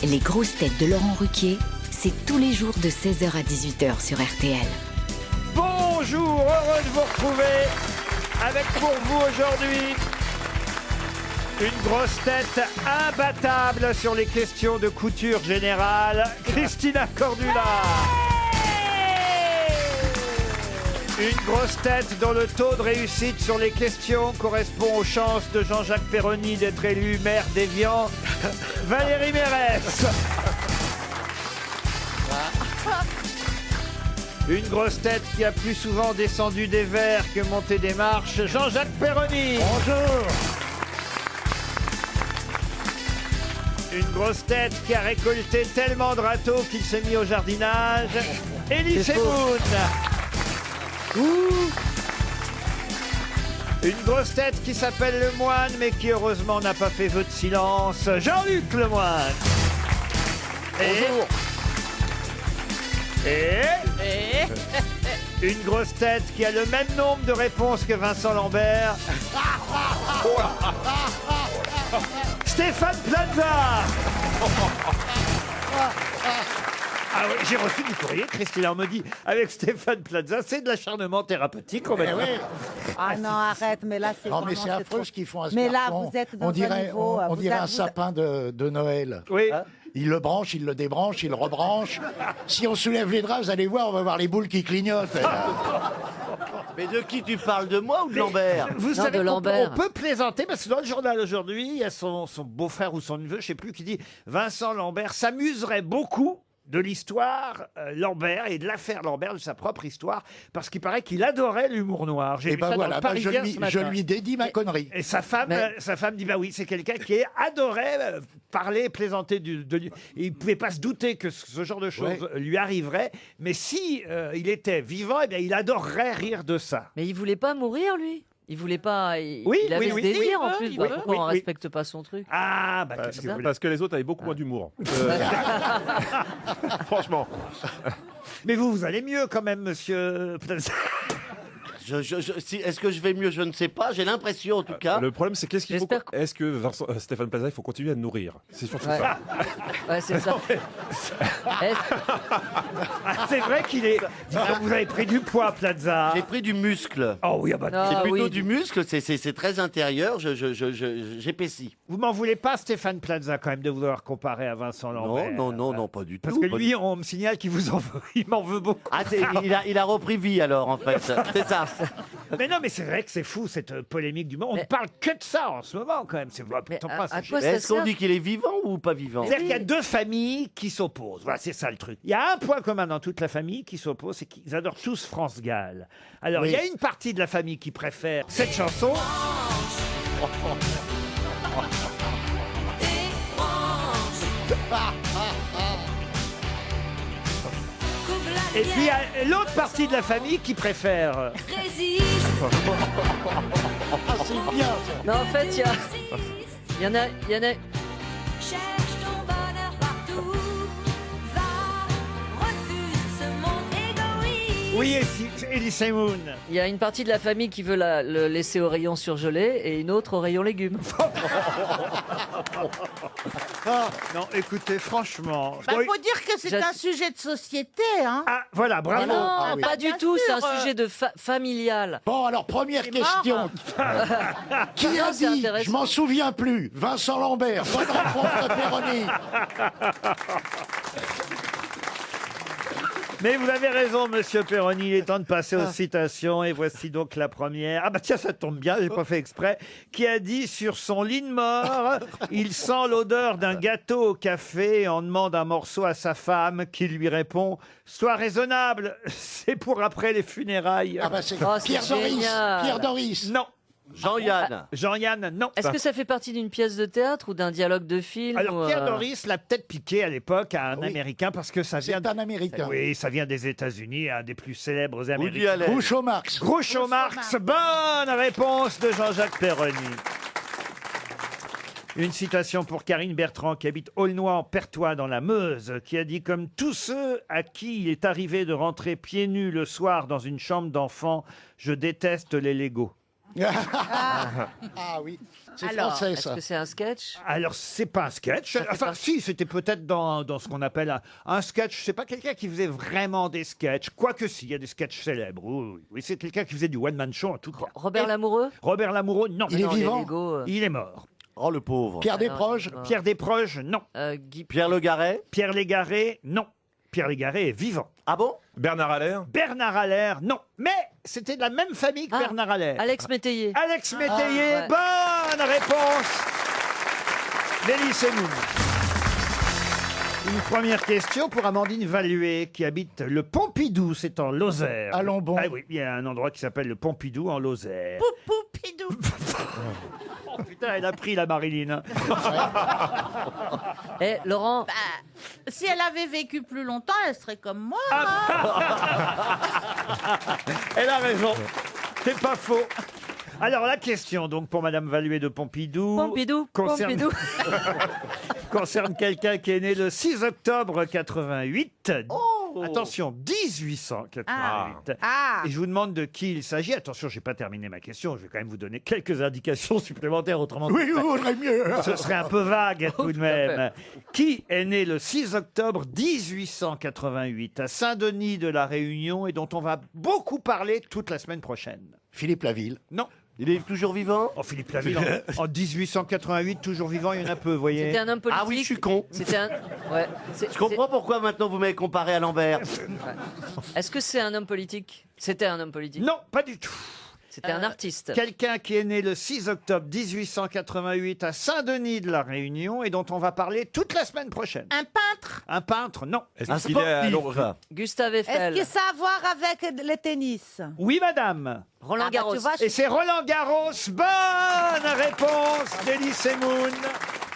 Les grosses têtes de Laurent Ruquier, c'est tous les jours de 16h à 18h sur RTL. Bonjour, heureux de vous retrouver avec pour vous aujourd'hui une grosse tête imbattable sur les questions de couture générale, Christina Cordula. Une grosse tête dont le taux de réussite sur les questions correspond aux chances de Jean-Jacques Perroni d'être élu maire d'Évian, Valérie Mérès. Une grosse tête qui a plus souvent descendu des verres que monté des marches, Jean-Jacques Perroni. Bonjour. Une grosse tête qui a récolté tellement de râteaux qu'il s'est mis au jardinage, Elie Semoun. Une grosse tête qui s'appelle Le Moine, mais qui heureusement n'a pas fait vœu de silence, Jean-Luc Lemoine. Et une grosse tête qui a le même nombre de réponses que Vincent Lambert, Stéphane Plaza. Ah oui, j'ai reçu du courrier, Christina, on me dit, avec Stéphane Plaza, c'est de l'acharnement thérapeutique. Ah non, arrête, mais là c'est. Non, mais vraiment, c'est affreux trop. ce qu'ils font à ce Mais là, garçon. vous êtes dans on dirait, un niveau. on vous dirait a- un vous a- sapin de Noël. Oui. Il le branche, il le débranche, il le rebranche. Si on soulève les draps, vous allez voir, on va voir les boules qui clignotent. Mais de qui tu parles, de moi ou de Lambert? Vous Non, savez de qu'on Lambert. on peut plaisanter, parce que dans le journal aujourd'hui, il y a son beau-frère ou son neveu, je sais plus, qui dit Vincent Lambert s'amuserait beaucoup de l'histoire Lambert et de l'affaire Lambert, de sa propre histoire, parce qu'il paraît qu'il adorait l'humour noir. J'ai Et vu ben ça dans voilà, le ben Parisien ce je matin. lui dédie ma connerie. Et sa femme dit bah oui, c'est quelqu'un qui adorait parler, plaisanter et il pouvait pas se douter que ce genre de choses lui arriverait, mais si il était vivant, eh bien il adorerait rire de ça. Mais il voulait pas mourir, lui. Il voulait pas. Il Oui, avait oui, ce oui. désir Il en veut, plus. il Bah, veut. pourquoi on Oui, oui. respecte pas son truc? Ah bah qu'est-ce que vous voulez. Parce que les autres avaient beaucoup moins d'humour. Franchement. Mais vous allez mieux quand même, monsieur Plaza. Est-ce que je vais mieux? Je ne sais pas. J'ai l'impression, en tout cas. Le problème, c'est qu'est-ce qu'il faut. J'espère que- Est-ce que Stéphane Plaza, il faut continuer à le nourrir? C'est surtout Ouais. ça. Ouais, c'est ça. Ah, c'est vrai qu'il est. Vous avez pris du poids, Plaza. J'ai pris du muscle. Oh oui, ah bah, Non. C'est Ah, plutôt oui. du muscle. C'est très intérieur. J'épaissis. vous m'en voulez pas, Stéphane Plaza, quand même, de vouloir comparer à Vincent Lambert. Non, pas du tout. Parce que Pas lui, on me signale qu'il vous en veut, il m'en veut beaucoup. Ah, il a repris vie alors, en fait. C'est ça. Mais non, mais c'est vrai que c'est fou cette polémique du moment. On ne parle que de ça en ce moment quand même. C'est Mais pourtant à pas quoi sujet. ça Est-ce qu'on sert dit qu'il est vivant ou pas vivant? C'est-à-dire qu'il y a deux familles qui s'opposent. Voilà, c'est ça le truc. Il y a un point commun dans toute la famille qui s'oppose, c'est qu'ils adorent tous France Gall. Alors, il y a une partie de la famille qui préfère cette chanson. Et puis, il y a l'autre partie de la famille qui préfère... Ah, c'est bien ça. Non, en fait, il y en a. Cherche ton bonheur partout, va, refuse ce monde égoïste. Oui, Elie Semoun. Il y a une partie de la famille qui veut le laisser au rayon surgelé et une autre au rayon légumes. Non, écoutez, franchement... Bah, Oui. faut dire que c'est J'ass- un sujet de société, hein. Ah, voilà, bravo. Non, Ah oui. pas du Bien tout, c'est un sûr, sujet de familial. Bon, alors, première C'est question. mort. Qui a Non, c'est dit? intéressant. Je m'en souviens plus. Vincent Lambert. Bonne réponse de Perroni. Mais vous avez raison, monsieur Perroni, il est temps de passer aux citations. Et voici donc la première. Ah bah tiens, ça tombe bien, j'ai pas fait exprès. Qui a dit sur son lit de mort, il sent l'odeur d'un gâteau au café et en demande un morceau à sa femme qui lui répond « Sois raisonnable, c'est pour après les funérailles. Ah bah c'est Oh, c'est Pierre Doris. génial. Pierre Doris. Non. Jean-Yann. Jean-Yann, non. Est-ce que ça fait partie d'une pièce de théâtre ou d'un dialogue de film Alors ou, Pierre Doris l'a peut-être piqué à l'époque à un Oui. Américain parce que ça vient... C'est un Américain. Oui, ça vient des États-Unis, un des plus célèbres Woody Américains. Allen. Groucho Marx. Groucho Marx, bonne réponse de Jean-Jacques Perroni. Une citation pour Karine Bertrand, qui habite Aulnoy en Pertois, dans la Meuse, qui a dit « Comme tous ceux à qui il est arrivé de rentrer pieds nus le soir dans une chambre d'enfant, je déteste les Legos. » Ah oui, c'est Alors, français Est-ce ça. que c'est un sketch? Alors, c'est pas un sketch. fait Enfin, partie- si, c'était peut-être dans ce qu'on appelle un sketch. C'est pas quelqu'un qui faisait vraiment des sketchs. Quoique si, il y a des sketchs célèbres. Oui, oui. Oui, c'est quelqu'un qui faisait du one-man show en tout cas. Robert Lamoureux? Robert Lamoureux, non. Il est Non, les vivant Lego, Il est mort. Oh, le pauvre. Pierre Ah non, Desproges il est mort. Pierre Desproges, non. Guy... Pierre Le Garret. Pierre Légaré, non. Pierre Légaré est vivant. Ah bon? Bernard Allaire. Bernard Allaire, non. Mais c'était de la même famille que Ah, Bernard Allaire. Alex Métayer. Alex Métayer, ouais. bonne réponse d'Elie Semoun. Une première question pour Amandine Valuet, qui habite le Pompidou, c'est en Lozère. Allons bon. Ah oui, il y a un endroit qui s'appelle le Pompidou en Lozère. Poupidou. Oh putain, elle a pris la Marilyn. Eh, Laurent, Bah, si elle avait vécu plus longtemps, elle serait comme moi. Elle a raison. C'est pas faux. Alors la question donc pour Madame Valuet de Pompidou. Pompidou, concerne, Pompidou. concerne quelqu'un qui est né le 6 octobre 88. Oh. Attention, 1888. Ah. Et je vous demande de qui il s'agit. Attention, j'ai pas terminé ma question. Je vais quand même vous donner quelques indications supplémentaires. Autrement, Oui, il vaudrait mieux. ce serait un peu vague tout de même. Qui est né le 6 octobre 1888 à Saint-Denis de la Réunion et dont on va beaucoup parler toute la semaine prochaine? Philippe Laville. Non. Il est toujours vivant? Oh, Philippe Laville, en 1888, toujours vivant, il y en a peu, vous voyez. C'était un homme politique. Ah oui, je suis con. C'était un. Ouais. Je comprends pourquoi maintenant vous m'avez comparé à Lambert. Est-ce que c'est un homme politique? C'était un homme politique. Non, pas du tout. C'était un artiste. Quelqu'un qui est né le 6 octobre 1888 à Saint-Denis de la Réunion et dont on va parler toute la semaine prochaine. Un peintre. Un peintre, non. Est-ce Un qu'il est à sportif. l'origine- Gustave Est-ce Eiffel. que ça a à voir avec le tennis? Oui, madame. Roland Ah bah, Garros. tu vois, Et c'est Roland Garros. Bonne réponse d'Elie Semoun.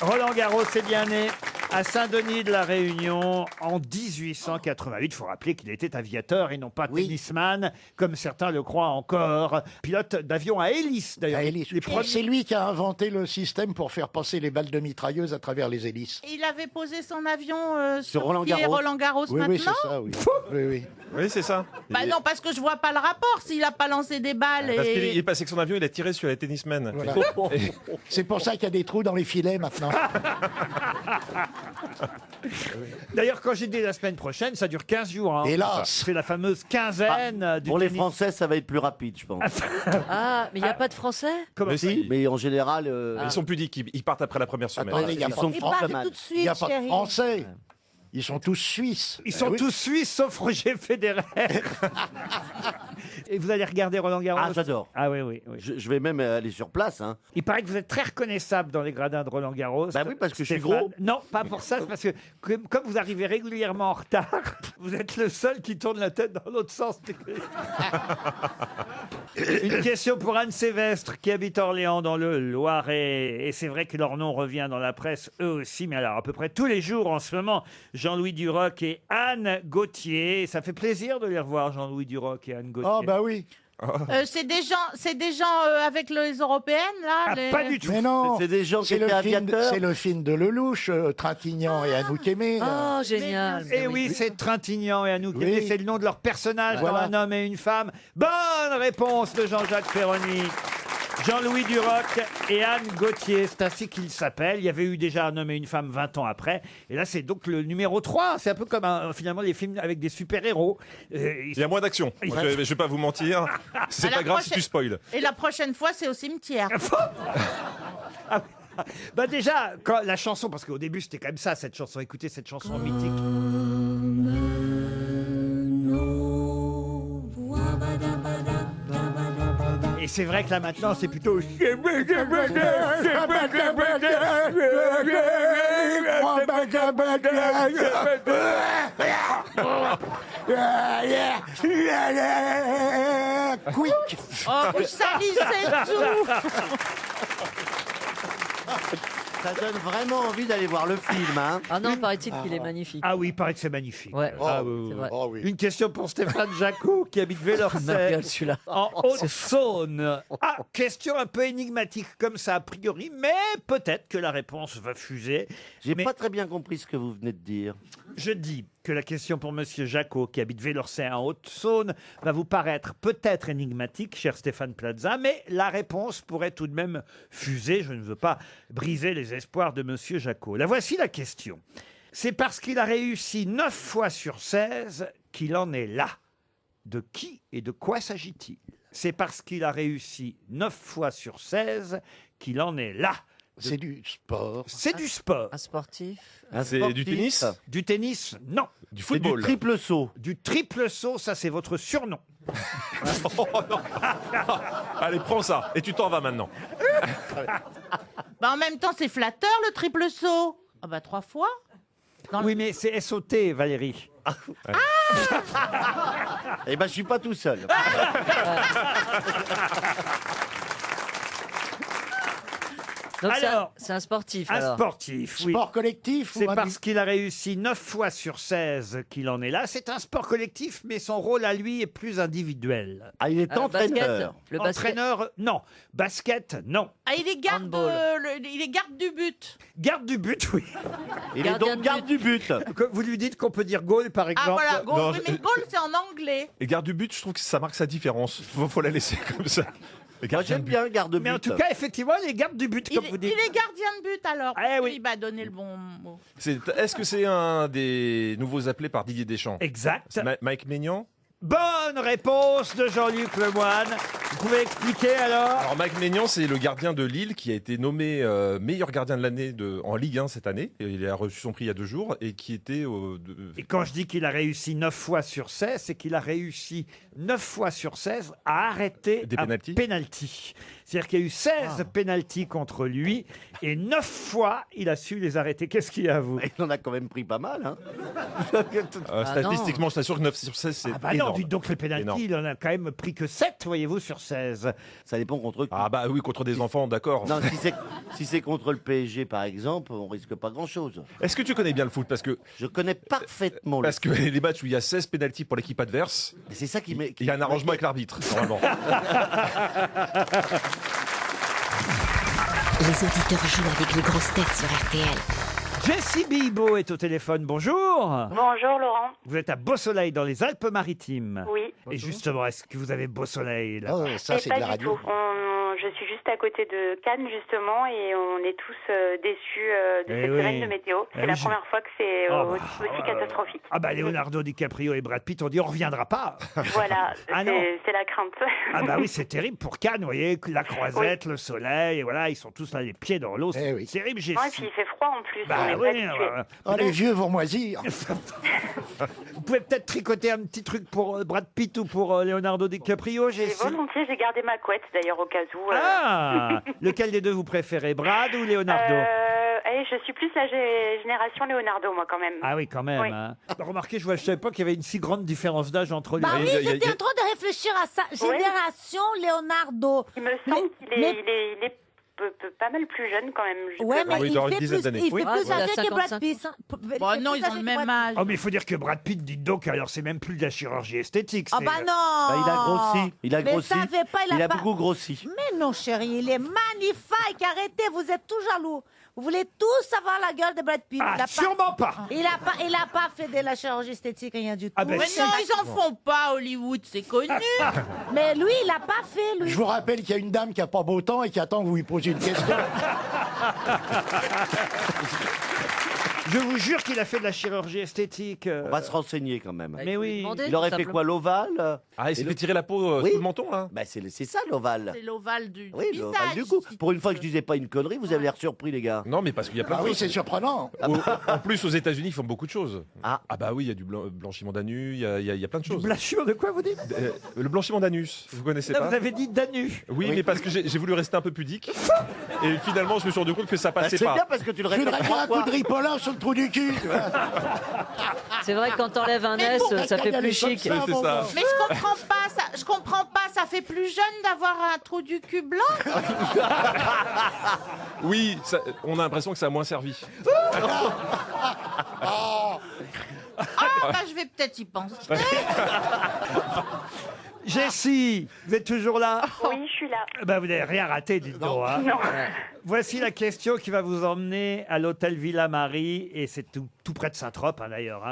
Roland Garros est bien né à Saint-Denis de la Réunion en 1888. Il faut rappeler qu'il était aviateur et non pas Oui. tennisman, comme certains le croient encore. Pilote d'avion à hélice, d'ailleurs. À hélice. Les premiers- C'est lui qui a inventé le système pour faire passer les balles de mitrailleuse à travers les hélices. Il avait posé son avion sur Roland qui est Garros. Roland Garros Oui, oui, maintenant. c'est ça, oui. Oui, oui. Oui, c'est ça. Bah non, parce que je vois pas le rapport s'il a pas lancé des balles. Parce qu'il Et... il est passé avec son avion, il a tiré sur les tennismen. Voilà. C'est pour ça qu'il y a des trous dans les filets maintenant. D'ailleurs, quand j'ai dit la semaine prochaine, ça dure 15 jours. Hein. Hélas. C'est la fameuse quinzaine du Pour les tennis. Français, ça va être plus rapide, je pense. Ah, mais il n'y a pas de français? Comment Mais ça si. Mais en général, Ils sont pudiques, ils partent après la première semaine. Attendez, il y a ils pas sont Il francs part comme tout de Il n'y suite, a pas de chérie. Français. Ils sont tous Suisses. Ils sont Eh oui. tous suisses sauf Roger Federer. Et vous allez regarder Roland Garros? Ah, j'adore. Ah oui, oui, oui. Je vais même aller sur place. Hein. Il paraît que vous êtes très reconnaissable dans les gradins de Roland Garros. Bah oui, parce que je suis Stéphane. gros. Non, pas pour ça, c'est parce que comme vous arrivez régulièrement en retard, vous êtes le seul qui tourne la tête dans l'autre sens. Une question pour Anne Sévestre qui habite Orléans dans le Loiret. Et c'est vrai que leur nom revient dans la presse eux aussi, mais alors à peu près tous les jours en ce moment. Jean-Louis Duroc et Anne Gauthier. Ça fait plaisir de les revoir, Jean-Louis Duroc et Anne Gauthier. Ah bah oui. C'est des gens avec les européennes là. Ah, les- pas du tout. Mais non. C'est des gens qui C'est le, étaient film, aviateurs. c'est le film de Lelouch, Trintignant et Anouk Aimée. là. Oh, génial. Et oui, c'est Trintignant et Anouk Oui. Aimée, c'est le nom de leur personnage Voilà. dans Un homme et une femme. Bonne réponse de Jean-Jacques Perroni. Jean-Louis Duroc et Anne Gauthier, c'est ainsi qu'ils s'appellent. Il y avait eu déjà Un homme et une femme 20 ans après. Et là, c'est donc le numéro 3. C'est un peu comme finalement les films avec des super-héros. Il y a moins d'action. Moi, je vais pas vous mentir. C'est À la pas grave si prochaine- tu spoil. Et la prochaine fois, c'est au cimetière. Bah déjà, quand la chanson, parce qu'au début c'était quand même ça, cette chanson. Écoutez cette chanson mythique. Et c'est vrai que là maintenant c'est plutôt... Quick. Oh, vous salissez tout. Ça donne vraiment envie d'aller voir le film. Hein. Ah non, paraît-il qu'il est magnifique. Ah oui, il paraît que c'est magnifique. Ouais. Ah, Oh, oui, c'est oui. vrai. Oh oui. Une question pour Stéphane Jacot qui habite Regarde Vélorcet. celui-là. En Haute-Saône. Ah, question un peu énigmatique comme ça a priori, mais peut-être que la réponse va fuser. J'ai Mais- pas très bien compris ce que vous venez de dire. Je dis que la question pour Monsieur Jacot, qui habite Vélorcey en Haute-Saône, va vous paraître peut-être énigmatique, cher Stéphane Plaza, mais la réponse pourrait tout de même fuser. Je ne veux pas briser les espoirs de Monsieur Jacot. La voici la question. C'est parce qu'il a réussi 9 fois sur 16 qu'il en est là. De qui et de quoi s'agit-il? C'est parce qu'il a réussi 9 fois sur 16 qu'il en est là. C'est du sport. C'est du sport. Un sportif. C'est du tennis? Du tennis, non. Du C'est du football? triple saut. Du triple saut, ça c'est votre surnom. Oh, non. Allez, prends ça. Et tu t'en vas maintenant. Bah, en même temps, c'est flatteur le triple saut. Ah bah 3 fois. Oui, mais c'est SOT, Valérie. Eh ben, je suis pas tout seul. Donc Alors, c'est un sportif. Un alors. sportif, oui. Sport collectif C'est ou parce qu'il a réussi 9 fois sur 16 qu'il en est là. C'est un sport collectif, mais son rôle à lui est plus individuel. Ah, il est Basket. entraîneur. Le basket. Entraîneur, non. Basket, non. Ah, il est garde, Handball. il est garde du but. Garde du but, oui. Il est Gardien donc de garde du but. Que vous lui dites qu'on peut dire goal, par Ah exemple. voilà, goal. Non, Oui, mais goal, c'est en anglais. Et garde du but, je trouve que ça marque sa différence. Faut la laisser comme ça. Et Moi, gardien j'aime de but. bien garde de but. Mais en tout cas, effectivement, il est garde du but, Il comme vous dites. est gardien de but alors. Eh oui. Il m'a donné le bon mot. Est-ce que c'est un des nouveaux appelés par Didier Deschamps? Exact. C'est Mike Maignan? Bonne réponse de Jean-Luc Lemoyne. Vous pouvez expliquer alors? Alors Mike Maignan, c'est le gardien de Lille qui a été nommé meilleur gardien de l'année en Ligue 1 cette année. Et il a reçu son prix il y a 2 jours et qui était Et quand je dis qu'il a réussi 9 fois sur 16, c'est qu'il a réussi 9 fois sur 16 à arrêter Des un pénaltys pénalty. C'est-à-dire qu'il y a eu 16 pénaltys contre lui et 9 fois il a su les arrêter. Qu'est-ce qu'il y a à vous? Il en a quand même pris pas mal. Hein. statistiquement, je t'assure que 9 sur 16 c'est Ah bah non, énorme. dites donc les pénaltys, Énorme. il en a quand même pris que 7, voyez-vous, sur 16. Ça dépend contre qui. Ah bah oui, contre des enfants, d'accord. Non, si c'est contre le PSG, par exemple, on risque pas grand-chose. Est-ce que tu connais bien le foot? Parce que Je connais parfaitement le. Parce que les matchs où il y a 16 pénaltys pour l'équipe adverse, Et c'est ça qui m'est. il y a un arrangement avec l'arbitre, normalement. Les auditeurs jouent avec les grosses têtes sur RTL. Jessie Bibo est au téléphone, bonjour. Bonjour Laurent. Vous êtes à Beausoleil dans les Alpes-Maritimes. Oui. Et justement, est-ce que vous avez beau soleil là? Oh, ça, Et c'est pas de la du radio. tout. Je suis juste à côté de Cannes justement et on est tous déçus de Eh cette oui. semaine de météo. Eh C'est oui, la j'ai- première fois que c'est Oh, aussi catastrophique. Ah bah Leonardo DiCaprio et Brad Pitt ont dit on reviendra pas. Voilà, Ah non. c'est la crainte. Ah bah oui, c'est terrible pour Cannes, vous voyez, la croisette, le soleil, et voilà, ils sont tous là les pieds dans l'eau. C'est Eh oui. terrible, Jessie. Ouais, et puis il fait froid en plus. Bah on est oui, pas habitués. Oh, les vieux vont moisir. Vous pouvez peut-être tricoter un petit truc pour Brad Pitt ou pour Leonardo DiCaprio, Et Jessie. volontiers, j'ai gardé ma couette d'ailleurs au cas où. Ah lequel des deux vous préférez, Brad ou Leonardo? Je suis plus la génération Leonardo, moi, quand même. Ah oui, quand même. Oui. Hein. Remarquez, je ne savais pas qu'il y avait une si grande différence d'âge entre lui. Bah oui, il y a- j'étais en train de réfléchir à ça. Génération Leonardo. Il me semble qu'il est, mais- il est pas mal plus jeune quand même. je Ouais, crois. mais Oui, il il doit avoir une fait dizaine plus, d'années. il fait Oui. plus il a âgé que Brad 55 Pitt. hein. Bon, Il fait non, plus ils ont âgé le que même Brad âge. Oh, mais il faut dire que Brad Pitt, dites donc, alors c'est même plus de la chirurgie esthétique. Ah c'est- bah non. Bah, il a grossi. Il a Mais grossi. ça fait pas, il a pas- beaucoup grossi. Mais non, chérie, il est magnifique. Arrêtez, vous êtes tout jaloux. Vous voulez tous avoir la gueule de Brad Pitt. Ah, Il a pas- sûrement pas. Il a pas fait de la chirurgie esthétique, rien du tout. Ah ben, Mais si. non, ils en font pas à Hollywood, c'est connu. Mais lui, il a pas fait, lui. Je vous rappelle qu'il y a une dame qui a pas beau temps et qui attend que vous lui posiez une question. Je vous jure qu'il a fait de la chirurgie esthétique. On va se renseigner quand même. Mais oui. Il aurait fait quoi, l'ovale? Ah, il s'est Et fait le- tirer la peau Oui. sous le menton, là? Bah, c'est ça l'ovale. C'est l'ovale du Oui, visage. l'ovale du cou. Pour une fois que je disais pas une connerie, vous avez l'air surpris, les gars. Non, mais parce qu'il y a plein Ah de oui, choses. c'est surprenant. En plus, aux États-Unis, ils font beaucoup de choses. Ah. bah oui, il y a du blanchiment d'anus, il y a plein de choses. Blanchiment de quoi vous dites? Le blanchiment d'anus, vous connaissez Là, pas? vous avez dit Danu. Oui, mais parce que j'ai voulu rester un peu pudique. Et finalement, je me suis rendu compte que ça Bah, passait c'est pas. bien parce que tu le Je répètes voudrais faire trois un coup fois. de ripolin sur le trou du cul. tu vois. C'est vrai que quand t'enlèves un Mais S, bon, ça fait Quand il y a plus les chic. comme c'est bon ça. sang. Mais je comprends pas, ça fait plus jeune d'avoir un trou du cul blanc. Oui, on a l'impression que ça a moins servi. Ah, bah je vais peut-être y penser. Jessie, vous êtes toujours là? Oui, je suis là. Bah, vous n'avez rien raté, dites donc. Hein. Non. Voici la question qui va vous emmener à l'hôtel Villa Marie, et c'est tout près de Saint-Trope d'ailleurs.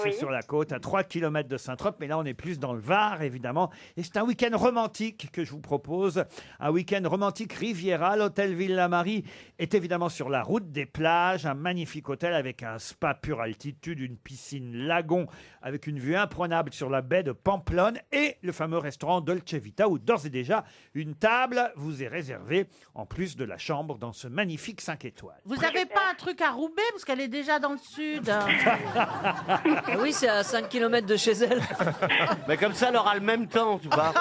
C'est sur la côte, à 3 km de Saint-Trope, mais là on est plus dans le Var évidemment. Et c'est un week-end romantique que je vous propose, un week-end romantique Riviera. L'hôtel Villa Marie est évidemment sur la route des plages, un magnifique hôtel avec un spa pure altitude, une piscine lagon avec une vue imprenable sur la baie de Pamplonne et le fameux restaurant Dolce Vita où d'ores et déjà une table vous est réservée en plus de la chambre dans ce magnifique 5 étoiles. Vous avez pas un truc à Roubaix parce qu'elle est déjà dans le sud. Oui, c'est à 5 km de chez elle. Mais comme ça, elle aura le même temps, tu vois.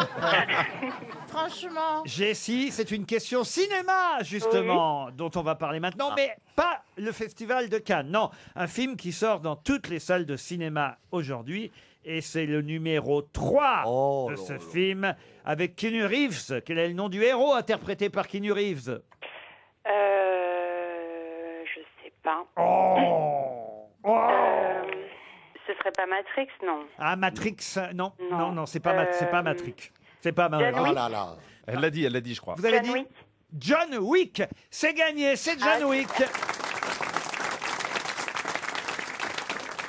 Franchement. Jessie, c'est une question cinéma, justement, dont on va parler maintenant, mais pas le Festival de Cannes. Non, un film qui sort dans toutes les salles de cinéma aujourd'hui. Et c'est le numéro 3 de ce film avec Keanu Reeves. Quel est le nom du héros interprété par Keanu Reeves? Je sais pas. Ce serait pas Matrix, non? Ah, Matrix, non, c'est pas Matrix. C'est pas Matrix. Oh là là. Elle l'a dit, je crois. Vous avez dit John Wick. C'est gagné, c'est John Wick.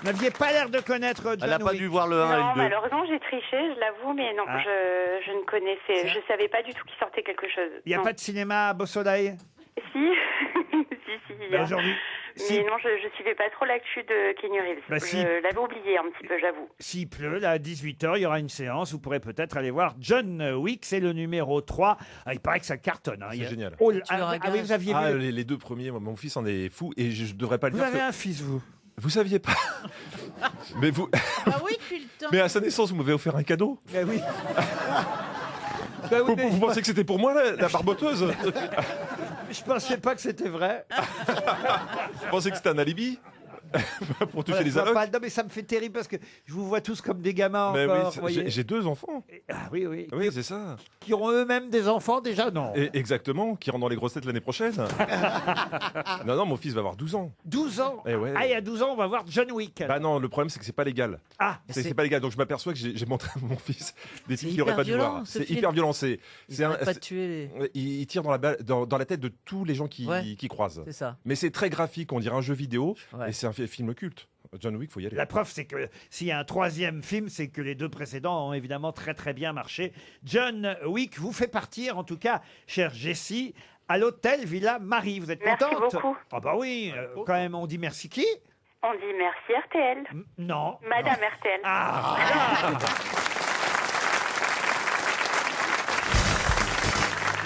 Vous n'aviez pas l'air de connaître John Wick. Elle n'a pas dû voir le 1 et Non, le 2. malheureusement, j'ai triché, je l'avoue, mais non, je ne connaissais, je savais pas du tout qu'il sortait quelque chose. Il n'y a Non. pas de cinéma à Beau-Soleil? Si, si, il y a. Aujourd'hui, Mais non, je suivais pas trop l'actu de Keanu Reeves. Bah, si. Je l'avais oublié un petit peu, j'avoue. S'il pleut, là, à 18h, il y aura une séance. Vous pourrez peut-être aller voir John Wick. C'est le numéro 3. Ah, il paraît que ça cartonne. Hein. C'est génial. Oh, oui, vous aviez vu. Les deux premiers, mon fils en est fou et je devrais pas le Vous dire. avez un fils, vous? Vous saviez pas? Mais vous. Ah oui, depuis le temps. Mais à sa naissance, vous m'avez offert un cadeau. Ben oui. Vous pensez que c'était pour moi, la barboteuse? Je pensais pas que c'était vrai. Vous pensez que c'était un alibi? Pour toucher Voilà, les je vois allocs? pas- Non, mais ça me fait terrible parce que je vous vois tous comme des gamins Mais encore. oui, vous voyez. j'ai 2 enfants. Ah oui, oui. Oui, c'est ça. Qui auront eux-mêmes des enfants déjà? Non. Et exactement, qui rentre dans les grosses têtes l'année prochaine. Non, mon fils va avoir 12 ans. 12 ans. Eh ouais. Ah, il y a 12 ans, on va voir John Wick. Bah non, le problème c'est que c'est pas légal. Ah, c'est pas légal. Donc je m'aperçois que j'ai montré à mon fils des films qu'il hyper aurait pas dû violent, voir. ce C'est film. hyper violent. C'est Pas de tuer les... il tire dans la tête de tous les gens qui croisent. C'est ça. Mais c'est très graphique, on dirait un jeu vidéo, Ouais. et c'est un film culte. John Wick, faut y aller. La preuve, c'est que s'il y a un 3e film, c'est que les 2 précédents ont évidemment très très bien marché. John Wick vous fait partir, en tout cas, chère Jessie, à l'hôtel Villa Marie. Vous êtes Merci contente? beaucoup. Ah bah oui, quand même, on dit merci qui? On dit merci RTL. Non. Madame RTL. Ah, voilà.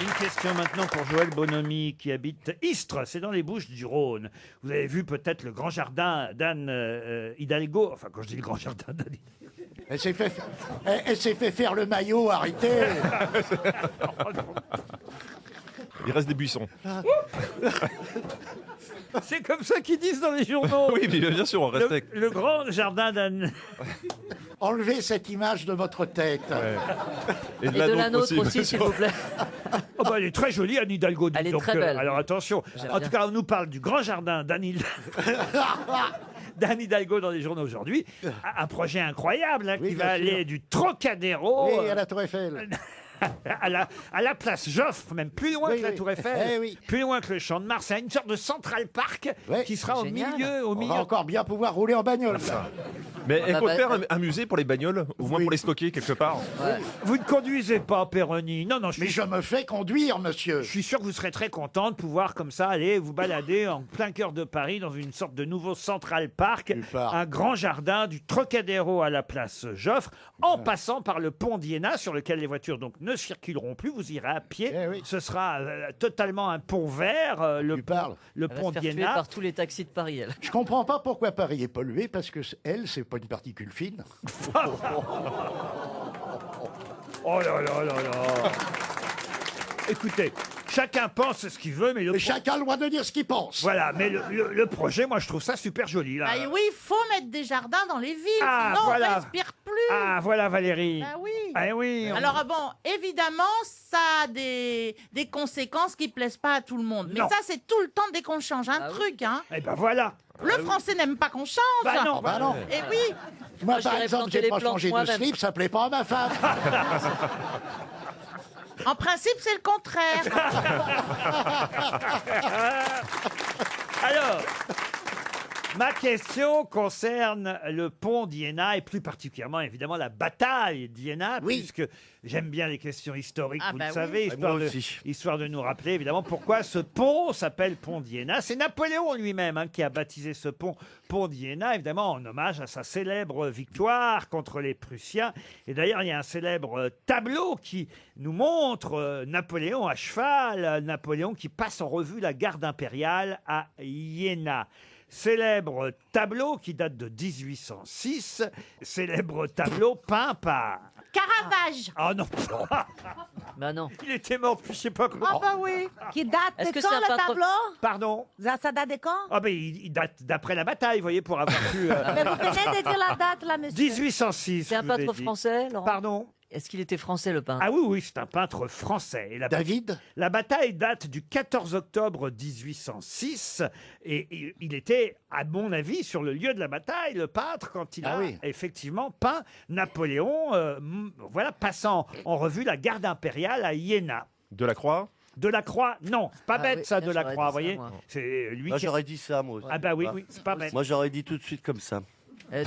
Une question maintenant pour Joël Bonomi qui habite Istres, c'est dans les Bouches-du-Rhône. Vous avez vu peut-être le grand jardin d'Anne Hidalgo. Enfin, quand je dis le grand jardin d'Anne Hidalgo. Elle s'est fait faire le maillot, arrêtez. Il reste des buissons. C'est comme ça qu'ils disent dans les journaux. Oui, mais bien sûr, on respecte. Le grand jardin d'Anne. Enlevez cette image de votre tête. Et de la nôtre aussi, s'il vous plaît. Oh bah, elle est très jolie, Anne Hidalgo. Elle est donc, très belle. alors attention. J'aime En bien. tout cas, on nous parle du grand jardin d'Anne Hidalgo dans les journaux aujourd'hui. Un projet incroyable qui bien va sûr. aller du Trocadéro Oui, à la Tour Eiffel. à la place Joffre, même plus loin Oui, que la oui. Tour Eiffel, Eh oui. plus loin que le Champ de Mars, à une sorte de Central Park Ouais, qui sera au génial. milieu. On va encore bien pouvoir rouler en bagnole. Mais il faut bah, faire un musée pour les bagnoles, au moins pour les stocker quelque part. Vous ne conduisez pas, Péroni. Non, non, Mais je me fais conduire, monsieur. Je suis sûr que vous serez très content de pouvoir comme ça aller vous balader en plein cœur de Paris dans une sorte de nouveau Central Park, un grand jardin du Trocadéro à la place Joffre, en passant par le pont d'Iéna sur lequel les voitures donc ne circuleront plus. Vous irez à pied. Ce sera totalement un pont vert, le pont Elle va se faire tuer d'Iéna. par tous les taxis de Paris, elle. Je comprends pas pourquoi Paris est pollué, parce que elle, c'est pas une particule fine. Oh là là là là. Écoutez, chacun pense ce qu'il veut, mais chacun a le droit de dire ce qu'il pense. Voilà, mais le projet, moi, je trouve ça super joli. Là. Ah oui, il faut mettre des jardins dans les villes, Ah, sinon voilà. on respire plus. Ah, voilà, Valérie. Ah oui. Ah oui. Alors bon, évidemment, ça a des conséquences qui plaisent pas à tout le monde. Mais Non. ça, c'est tout le temps dès qu'on change un truc. Hein. Eh ben voilà. Le français n'aime pas qu'on change. Bah non. Bah non. Et oui. Moi, Moi, par j'irais exemple, planter j'ai les pas plantes changé de moi-même. slip, ça plaît pas à ma femme. En principe, c'est le contraire. Alors, ma question concerne le pont d'Iéna et plus particulièrement, évidemment, la bataille d'Iéna, puisque j'aime bien les questions historiques, vous le savez, histoire de nous rappeler, évidemment, pourquoi ce pont s'appelle pont d'Iéna. C'est Napoléon lui-même qui a baptisé ce pont d'Iéna, évidemment, en hommage à sa célèbre victoire contre les Prussiens. Et d'ailleurs, il y a un célèbre tableau qui nous montre Napoléon à cheval, Napoléon qui passe en revue la garde impériale à Iéna. Célèbre tableau qui date de 1806, célèbre tableau peint par... Caravage. Oh non. Bah non. Il était mort depuis je sais pas quand. Ah bah oui. Qui date Est-ce de que quand c'est un le peintre- tableau? Pardon. Ça date de quand? Ah ben il date d'après la bataille, vous voyez, pour avoir pu... Mais vous venez de dire la date là, monsieur. 1806. C'est un je vous ai peintre dit. français, Laurent? Pardon. Est-ce qu'il était français, le peintre? Ah oui, oui, c'est un peintre français. Et David? La bataille date du 14 octobre 1806. Et il était, à mon avis, sur le lieu de la bataille, le peintre, quand il a effectivement peint Napoléon, voilà, passant en revue la garde impériale à Iéna. Delacroix? Delacroix, non, c'est pas bête oui, ça, j'aurais Delacroix, dit vous voyez. ça, moi. C'est lui Moi, qui... j'aurais dit ça, moi aussi. Ah bah oui, oui, c'est pas bête. Moi, j'aurais dit tout de suite comme ça.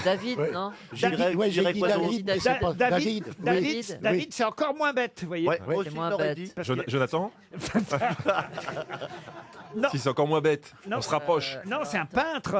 David, Ouais. non? J'irais j'ai dit quoi d'autre David, mais c'est pas David, David. David, c'est encore moins bête, vous voyez. Ouais, moi aussi, C'est je moins l'aurais bête. dit. Parce que- Jonathan? Non. Si c'est encore moins bête, Non. on se rapproche. Non, c'est un peintre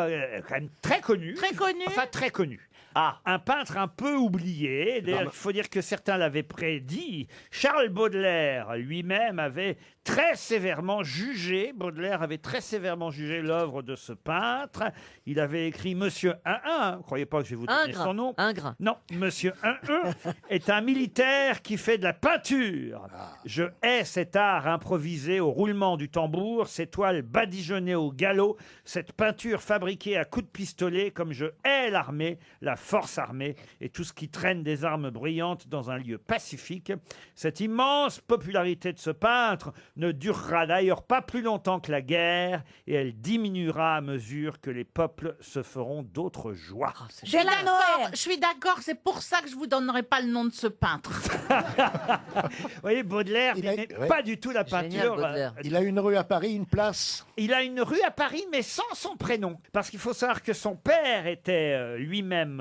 quand même très connu. Très connu. Enfin, très connu. Un peintre un peu oublié. D'ailleurs, il faut dire que certains l'avaient prédit. Charles Baudelaire lui-même avait très sévèrement jugé, Baudelaire avait très sévèrement jugé l'œuvre de ce peintre. Il avait écrit Monsieur 1-1, ne croyez pas que je vais vous donner son nom. Ingres. Non, Monsieur 1-1 est un militaire qui fait de la peinture. Je hais cet art improvisé au roulement du tambour, ces toiles badigeonnées au galop, cette peinture fabriquée à coups de pistolet, comme je hais l'armée, la force armée et tout ce qui traîne des armes bruyantes dans un lieu pacifique. Cette immense popularité de ce peintre ne durera d'ailleurs pas plus longtemps que la guerre et elle diminuera à mesure que les peuples se feront d'autres joies. Je suis d'accord, je suis d'accord, c'est pour ça que je vous donnerai pas le nom de ce peintre. Vous voyez, Baudelaire n'aimait pas du tout la peinture. Il a une rue à Paris, une place. Il a une rue à Paris, mais sans son prénom. Parce qu'il faut savoir que son père était lui-même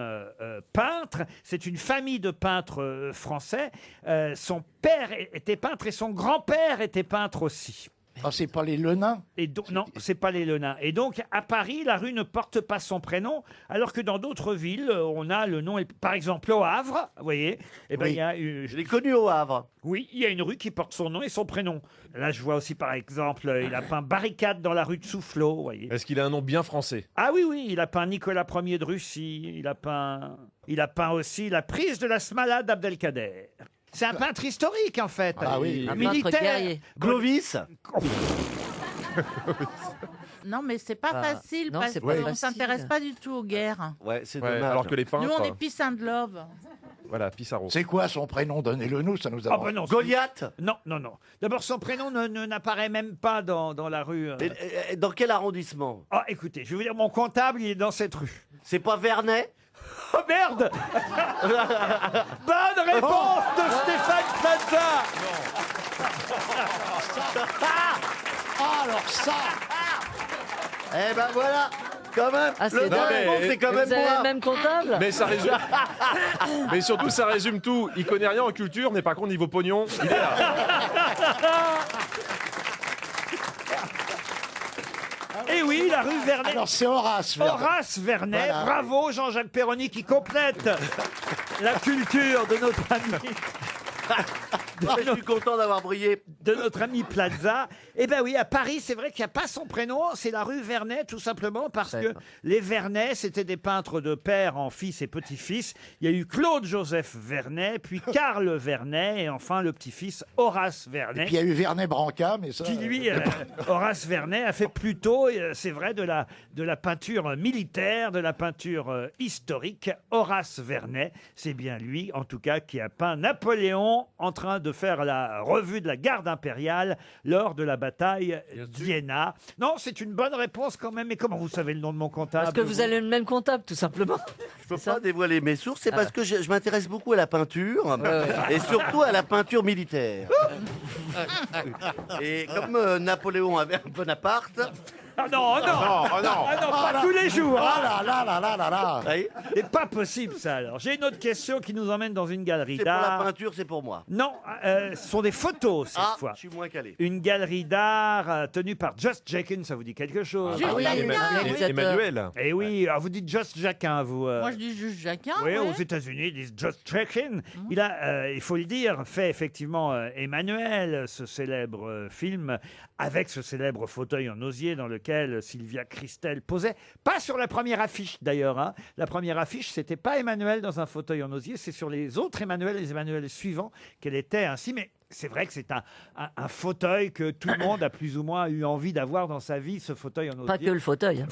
peintre. C'est une famille de peintres français. Son père était peintre et son grand-père était peintre aussi. Ah, c'est pas les Lenins? Et donc, non, c'est pas les Lenins. Et donc, à Paris, la rue ne porte pas son prénom, alors que dans d'autres villes, on a le nom. Par exemple, au Havre, vous voyez, eh ben, Oui. il y a Je l'ai connu au Havre. oui, il y a une rue qui porte son nom et son prénom. Là, je vois aussi, par exemple, il a peint Barricade dans la rue de Soufflot, vous voyez. Est-ce qu'il a un nom bien français? Ah oui, oui, il a peint Nicolas Ier de Russie, il a peint aussi la prise de la Smala d'Abdelkader. C'est un peintre historique, en fait. Ah oui. Un peintre guerrier. Clovis. Non, mais c'est pas Bah, facile non, parce c'est qu'on pas ne facile. s'intéresse pas du tout aux guerres. Ouais, c'est Ouais, dommage. alors que les peintres, Nous, on est peace and love. voilà, Pissarro. C'est quoi son prénom? Donnez-le nous, ça nous Ah a... bah non, Goliath. non, non, non. D'abord, son prénom n'apparaît même pas dans la rue. Et dans quel arrondissement? Ah, écoutez, je vais vous dire, mon comptable, il est dans cette rue. C'est pas Vernet? Oh merde Bonne réponse de Stéphane Plaza. Ah, alors ça! Eh ben voilà, quand même. Ah, c'est le dingue. dragon, c'est quand même Vous avez moi. le même comptable? Mais ça résume. Mais surtout, ça résume tout. Il connaît rien en culture, mais par contre, niveau pognon, il est là. Et oui, la rue Vernet. Alors c'est Horace. Vernet. Horace Vernet. Voilà. Bravo Jean-Jacques Perroni qui complète la culture de notre ami. Je suis content d'avoir brillé. De notre ami Plaza. Eh ben oui, à Paris, c'est vrai qu'il n'y a pas son prénom, c'est la rue Vernet, tout simplement parce que les Vernet, c'était des peintres de père en fils et petit-fils. Il y a eu Claude-Joseph Vernet, puis Karl Vernet, et enfin le petit-fils Horace Vernet. Et puis il y a eu Vernet Branca, mais ça... Qui lui, Horace Vernet, a fait plutôt, c'est vrai, de la peinture militaire, de la peinture historique. Horace Vernet, c'est bien lui, en tout cas, qui a peint Napoléon en train de faire la revue de la garde impériale lors de la bataille d'Iéna. Non, c'est une bonne réponse quand même. Mais comment vous savez le nom de mon comptable Parce que vous avez le même comptable, tout simplement. peux pas dévoiler mes sources, c'est parce que je m'intéresse beaucoup à la peinture et surtout à la peinture militaire. Et comme Napoléon avait un Bonaparte. Ah non, non, pas tous les jours. Ah là là là là là là. C'est pas possible ça alors. J'ai une autre question qui nous emmène dans une galerie C'est pour la d'art. peinture, c'est pour moi. Non, ce sont des photos cette fois. Je suis moins calé. Une galerie d'art tenue par Just Jackin, ça vous dit quelque chose? Emmanuel. Eh oui, alors vous dites Just Jackin, vous. Moi, je dis juste Jacquin. Oui, ouais. aux États-Unis, ils disent Just Jackin. Il a, il faut le dire, fait effectivement Emmanuel, ce célèbre film, avec ce célèbre fauteuil en osier dans lequel Sylvia Christel posait. Pas sur la première affiche d'ailleurs. Hein. La première affiche, c'était pas Emmanuel dans un fauteuil en osier, c'est sur les autres Emmanuel, les Emmanuel suivants, qu'elle était ainsi. Mais c'est vrai que c'est un fauteuil que tout le monde a plus ou moins eu envie d'avoir dans sa vie, ce fauteuil en osier. Pas que le fauteuil.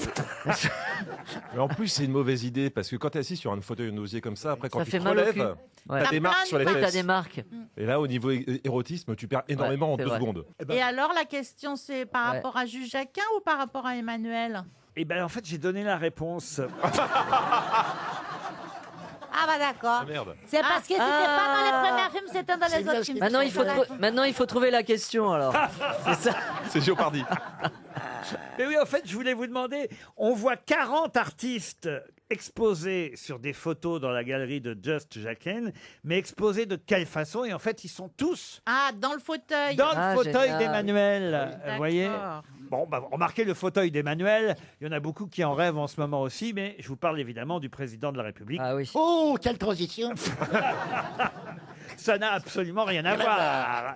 Mais en plus, c'est une mauvaise idée parce que quand tu es assis sur un fauteuil en osier comme ça, après quand Ça tu fait te mal au relèves, cul. Ouais. t'as des marques sur les Oui, fesses. t'as des marques. Et là, au niveau érotisme, tu perds énormément en c'est 2 vrai. secondes. Et alors, la question, c'est par Ouais. rapport à Jules Jacquin ou par rapport à Emmanuel? Et bien en fait, j'ai donné la réponse. Ah bah d'accord. Ah, merde. C'est parce que c'était pas dans les premiers films, c'était dans les autres films. Maintenant, il faut trouver la question alors. C'est ça. C'est Géopardy. Mais oui, en fait, je voulais vous demander, on voit 40 artistes exposés sur des photos dans la galerie de Just Jackin, mais exposés de quelle façon? Et en fait, ils sont tous Ah, dans le fauteuil. dans le fauteuil génial. d'Emmanuel. Vous voyez? D'accord. Bon, bah, remarquez le fauteuil d'Emmanuel. Il y en a beaucoup qui en rêvent en ce moment aussi, mais je vous parle évidemment du président de la République. Ah oui. Oh, quelle transition. Ça n'a absolument rien à voir.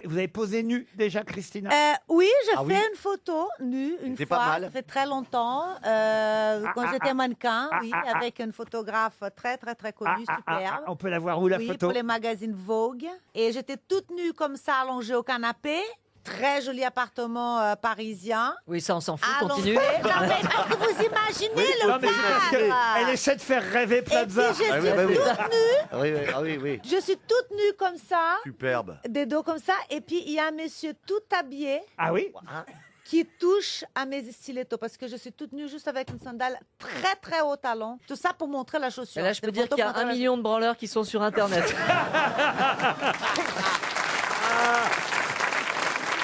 Vous avez posé nu déjà, Christina? Oui, j'ai Ah fait oui une photo nue une C'est fois, pas mal. ça fait très longtemps, quand j'étais mannequin, oui, avec une photographe très très très connue, superbe. On peut la voir où la Oui, photo? pour les magazines Vogue. Et j'étais toute nue comme ça, allongée au canapé. Très joli appartement parisien. Oui, ça, on s'en fout. Allongée. Continue. Non, mais est-ce que vous imaginez le Non, mais c'est parce cadre. qu'elle essaie de faire rêver Et puis Plaza. je suis Ah oui, bah oui. toute nue. Ah oui, oui, ah oui, oui. Je suis toute nue comme ça, Superbe. des dos comme ça. Et puis il y a un monsieur tout habillé Ah oui? qui touche à mes stilettos parce que je suis toute nue juste avec une sandale très très haut talon. Tout ça pour montrer la chaussure. Et là, je C'est peux une dire photo qu'il y a pour 1 montrer la- million de branleurs qui sont sur Internet.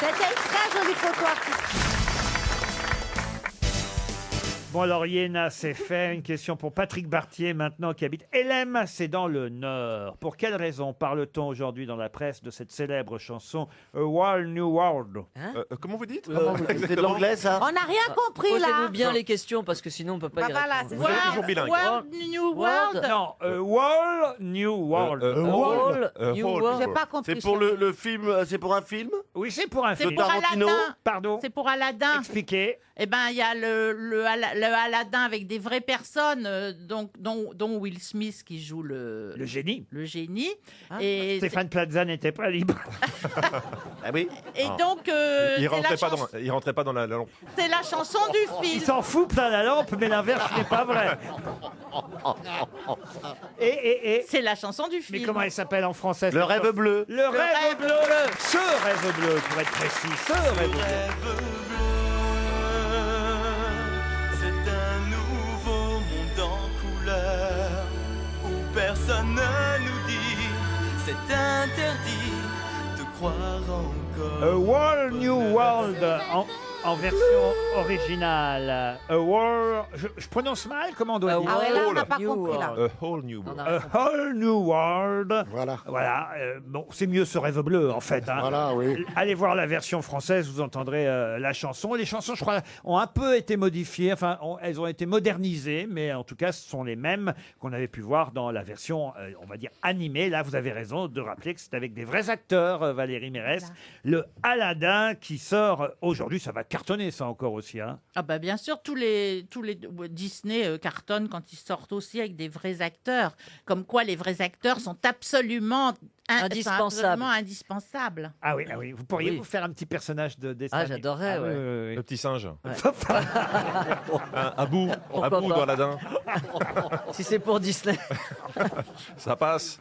C'était une très jolie photo artistique. Bon, alors, Iéna, c'est fait. Une question pour Patrick Bartier, maintenant, qui habite Elem, c'est dans le Nord. Pour quelle raison parle-t-on aujourd'hui dans la presse de cette célèbre chanson A Whole New World? Comment vous dites C'est de l'anglais, ça? On n'a rien compris là. Posez-nous bien les questions parce que sinon, on peut pas Bah y voilà, répondre. c'est Vous êtes toujours bilingue. World, New World. Non, A Whole New World. Whole New World. J'ai pas compris. C'est pour le film, c'est pour un film? Oui, c'est pour un C'est film. pour Tarantino. Aladdin. Pardon? C'est pour Aladdin. Expliquez. Eh ben, il y a le Aladdin avec des vraies personnes, dont Will Smith qui joue Le génie. le génie. Ah. Et, Stéphane Plaza n'était pas libre. Ah oui. et donc, Il c'est rentrait pas dans la lampe. c'est la chanson du Il film. s'en fout plein la lampe, mais l'inverse n'est pas vrai. Et C'est la chanson du film. mais comment elle s'appelle en français? Le rêve bleu. Le rêve rêve bleu. Ce rêve bleu, pour être précis. Ce rêve bleu. C'est un nouveau monde en couleur où personne ne nous dit c'est interdit de croire encore. A Whole New World en version originale. A World. Je prononce mal, comment on doit A dire? Ah ouais, là, on n'a World pas New compris là. World. A whole new On world. a A raison. Whole New World. Voilà. Voilà. Bon, c'est mieux ce rêve bleu, en fait. Hein. Voilà, oui. Allez voir la version française, vous entendrez la chanson. Les chansons, je crois, ont un peu été modifiées. Enfin, elles ont été modernisées, mais en tout cas, ce sont les mêmes qu'on avait pu voir dans la version, on va dire, animée. Là, vous avez raison de rappeler que c'est avec des vrais acteurs, Valérie Mérès. Le Aladdin qui sort aujourd'hui. Ça va cartonner, ça encore aussi. Hein. Ah bah bien sûr, tous les Disney cartonnent quand ils sortent aussi avec des vrais acteurs. Comme quoi, les vrais acteurs sont absolument indispensables. Ah oui, vous pourriez Oui. vous faire un petit personnage de dessin. Ah, j'adorerais, ouais. oui. Le petit singe. Ouais. Abou Pourquoi pas. dans Aladdin. Si c'est pour Disney. Ça passe.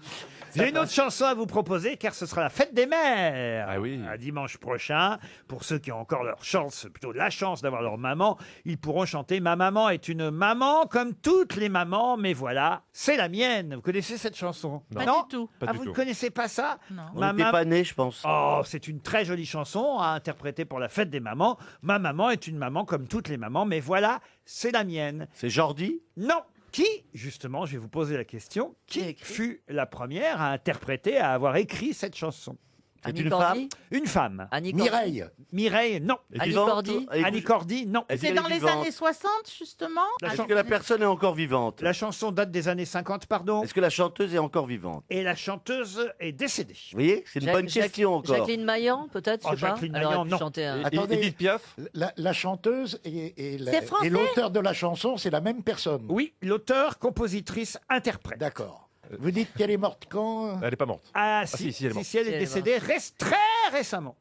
J'ai une autre chanson à vous proposer car ce sera la fête des mères. Ah oui. À dimanche prochain. Pour ceux qui ont encore leur chance, plutôt la chance d'avoir leur maman, ils pourront chanter Ma maman est une maman comme toutes les mamans, mais voilà, c'est la mienne. Vous connaissez cette chanson? Pas du tout. Pas Ah, du vous ne tout. connaissez pas ça? Non. On n'était pas nés, je pense. Oh, c'est une très jolie chanson à interpréter pour la fête des mamans. Ma maman est une maman comme toutes les mamans, mais voilà, c'est la mienne. C'est Jordi? Non. Qui, justement, je vais vous poser la question, qui fut la première à interpréter, à avoir écrit cette chanson? C'est Annie une Cordy Une femme. Annie Cordy. Mireille. Mireille, non. Annie Cordy Annie Cordy, non. Est-ce C'est qu'elle dans est les vivante? années 60, justement. Est-ce que la personne est encore vivante? La chanson date des années 50, pardon. Est-ce que la chanteuse est encore vivante? Et la chanteuse est décédée. Vous voyez, c'est une bonne question encore. Jacqueline Maillan, peut-être, Oh, je sais pas. Jacqueline Elle aurait Maillan, pu non. chanter un... Attendez. Edith Piaf? La chanteuse et C'est français l'auteur de la chanson, c'est la même personne. Oui, l'auteur, compositrice, interprète. D'accord. Vous dites qu'elle est morte quand? Elle n'est pas morte. Ah, si, si, elle est morte. si elle est Si, elle est décédée, reste très récemment.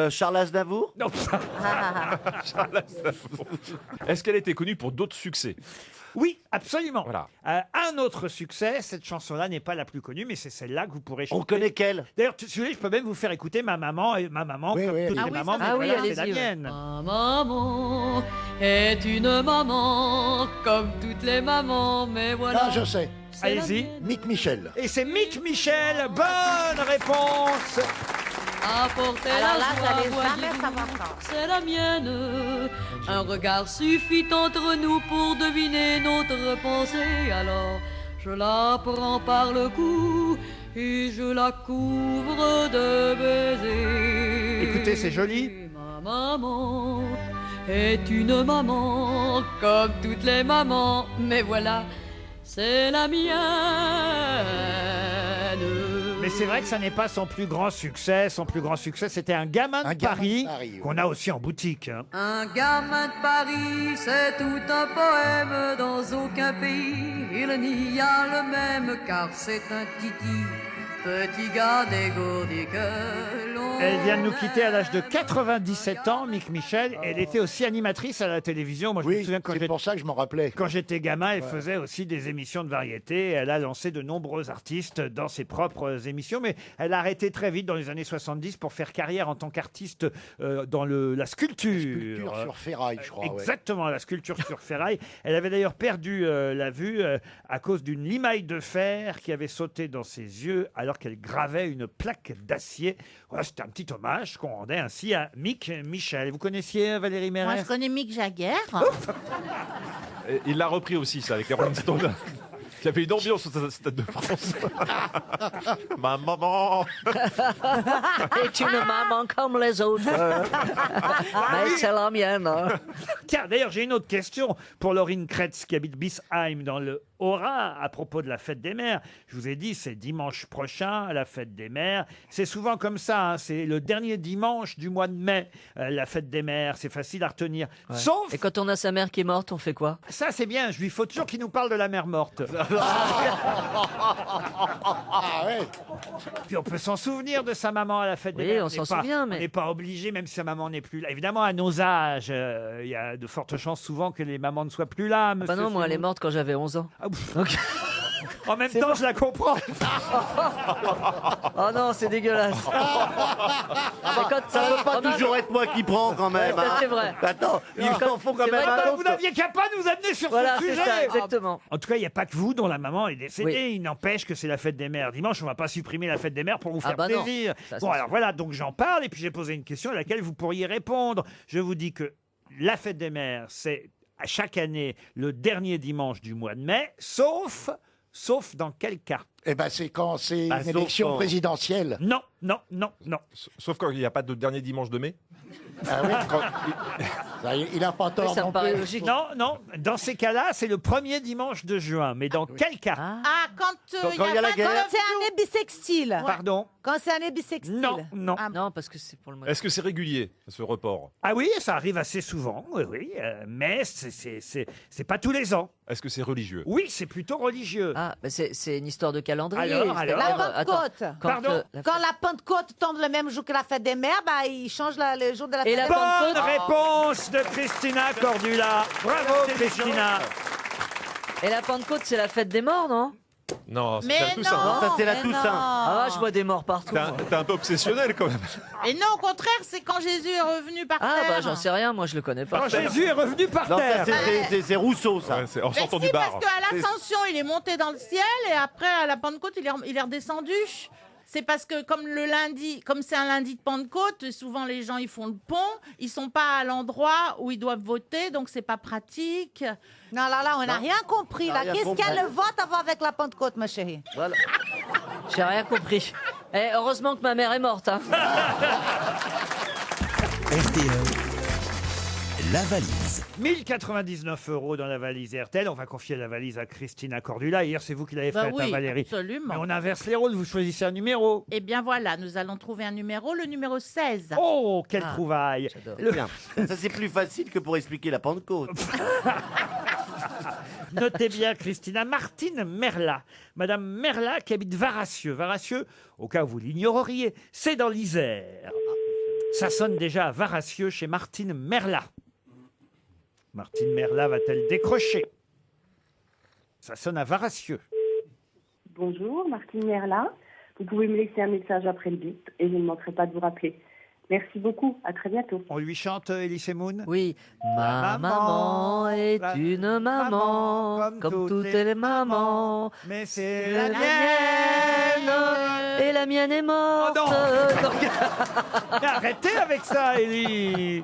Charles Aznavour? Non. Est-ce qu'elle était connue pour d'autres succès? Oui, absolument. Voilà. Un autre succès, cette chanson-là n'est pas la plus connue, mais c'est celle-là que vous pourrez chanter. On connaît qu'elle? D'ailleurs, si vous voulez, je peux même vous faire écouter ma maman, et ma maman, Oui, comme oui, toutes oui. les Ah oui, mamans, ça, mais Ah oui, voilà, c'est la allez-y, ouais. mienne. Ma maman est une maman comme toutes les mamans, mais voilà. Ah, je sais. c'est la Allez-y. mienne. Mick Michel. Et c'est Mick Michel, bonne réponse. Apporter Alors là, la joie, j'allais voyez-vous, jamais savoir ça. c'est la mienne. Un regard suffit entre nous pour deviner notre pensée. Alors je la prends par le cou et je la couvre de baisers. Écoutez, c'est joli. Ma maman est une maman comme toutes les mamans, mais voilà, c'est la mienne. Mais c'est vrai que ça n'est pas son plus grand succès. Son plus grand succès, c'était Un gamin de Paris, oui. qu'on a aussi en boutique. hein. Un gamin de Paris, c'est tout un poème. Dans aucun pays, il n'y a le même, car c'est un titi, petit gars dégourdi que l'on Elle vient de nous quitter à l'âge de 97 ans, Mick Michel. Elle était aussi animatrice à la télévision. Moi, je me Oui, souviens quand c'est j'étais... pour ça que je m'en rappelais. Quand j'étais gamin, elle faisait aussi des émissions de variété. Elle a lancé de nombreux artistes dans ses propres émissions, mais elle a arrêté très vite dans les années 70 pour faire carrière en tant qu'artiste dans la sculpture. Sculpture sur ferraille, je crois. ouais. Exactement, la sculpture sur ferraille. Elle avait d'ailleurs perdu la vue à cause d'une limaille de fer qui avait sauté dans ses yeux alors qu'elle gravait une plaque d'acier. Voilà, c'était un petit hommage qu'on rendait ainsi à Mick Michel. Vous connaissiez Valérie Moi, Mérès? je connais Mick Jagger. Et il l'a repris aussi, ça, avec les Rolling Stones. Il y avait une ambiance au Stade de France. Ma maman. est une maman comme les autres. Mais c'est la mienne. hein. Tiens, d'ailleurs, j'ai une autre question pour Laurine Kretz qui habite Bisheim dans le Haut-Rhin à propos de la fête des mères. Je vous ai dit, c'est dimanche prochain, la fête des mères. C'est souvent comme ça, hein, c'est le dernier dimanche du mois de mai, la fête des mères. C'est facile à retenir. Ouais. Sauf, Et quand on a sa mère qui est morte, on fait quoi? ça c'est bien, je lui faut toujours qu'il nous parle de la mère morte. Ah ouais. Puis on peut s'en souvenir de sa maman à la fête des Oui, mères. on s'en n'est pas- souvient, mais- On n'est pas obligé, même si sa maman n'est plus là. Évidemment, à nos âges, il y a de fortes chances souvent que les mamans ne soient plus là. Bah monsieur non, moi elle est Simon. morte quand j'avais 11 ans. Ah, ouf. En même temps, je la comprends. Oh non, c'est dégueulasse. Ça ne peut pas toujours être moi qui prends quand même. Ouais, ça, hein. c'est vrai. Attends, il en faut quand c'est même vrai un que Vous autre. n'aviez qu'à pas nous amener sur Voilà, ce c'est sujet. ça, exactement. En tout cas, il n'y a pas que vous dont la maman est décédée. Oui. Il n'empêche que c'est la fête des mères. Dimanche, on ne va pas supprimer la fête des mères pour vous faire Ah bah non. plaisir. Ça, Bon, c'est alors sûr. voilà, donc j'en parle et puis j'ai posé une question à laquelle vous pourriez répondre. Je vous dis que la fête des mères, c'est à chaque année le dernier dimanche du mois de mai, sauf dans quel cas? Eh ben, c'est quand c'est Ah, une sauf élection quand- présidentielle. Non. Sauf quand il n'y a pas de dernier dimanche de mai. Ah oui, ça, il n'a pas tort ça me non paraît plus. logique. Non. Dans ces cas-là, c'est le premier dimanche de juin. Mais dans quel cas? Ah, quand Quand il y a la pas guerre. de- Quand c'est année bissextile. Pardon? Quand c'est année bissextile. Non. Ah, Non, parce que c'est pour le mois. Est-ce que c'est régulier, ce report? Ah oui, ça arrive assez souvent, oui, mais c'est pas tous les ans. Est-ce que c'est religieux? Oui, c'est plutôt religieux. Ah, bah c'est une histoire de calendrier. Alors, C'est-à-dire, La attends, Pentecôte. quand, Pardon Quand la Pentecôte tombe le même jour que la fête des mères, bah, ils changent le jour de la fête Et la des mères. Bonne Pentecôte. réponse de Christina Cordula. Bravo, Christina. Et la Pentecôte, c'est la fête des morts, non? Non, Mais c'est la Toussaint. non, Non, ça c'est la mais Toussaint. Ah, je vois des morts partout. T'es un peu obsessionnel quand même. Et non, au contraire, c'est quand Jésus est revenu par Ah, terre. bah j'en sais rien, moi je le connais pas. Quand Jésus est revenu par Non, terre. ça c'est Rousseau, ça. Ouais, c'est en Mais sortant si, du bar. parce qu'à l'ascension, il est monté dans le ciel et après, à la Pentecôte, il est redescendu. C'est parce que comme le lundi, comme c'est un lundi de Pentecôte, souvent les gens ils font le pont, ils sont pas à l'endroit où ils doivent voter, donc c'est pas pratique. Non, là, on n'a rien compris. On Là. a rien Qu'est-ce compris. qu'il y a le vote à voir avec la Pentecôte, ma chérie? Voilà. J'ai rien compris. Eh, heureusement que ma mère est morte. Hein. RTL, la valise. 1099 € dans la valise RTL. On va confier la valise à Christina Cordula. Hier, c'est vous qui l'avez Bah faite, oui, hein, Valérie. absolument. Mais on inverse les rôles. Vous choisissez un numéro. Eh bien voilà, nous allons trouver un numéro, le numéro 16. Oh, quelle Ah, trouvaille. j'adore. Bien. Ça c'est plus facile que pour expliquer la Pentecôte. Notez bien, Christina, Martine Merla. Madame Merla qui habite Varassieux. Varassieux, au cas où vous l'ignoreriez, c'est dans l'Isère. Ça sonne déjà à Varassieux chez Martine Merla. Martine Merla va-t-elle décrocher? Ça sonne à Varassieux. Bonjour, Martine Merla. Vous pouvez me laisser un message après le bip et je ne manquerai pas de vous rappeler. Merci beaucoup, à très bientôt. On lui chante Elise Moon? Oui. Ma maman est une maman, comme toutes les mamans. Mais c'est La la mienne, et la mienne est morte. Donc- Mais arrêtez avec ça, Élie.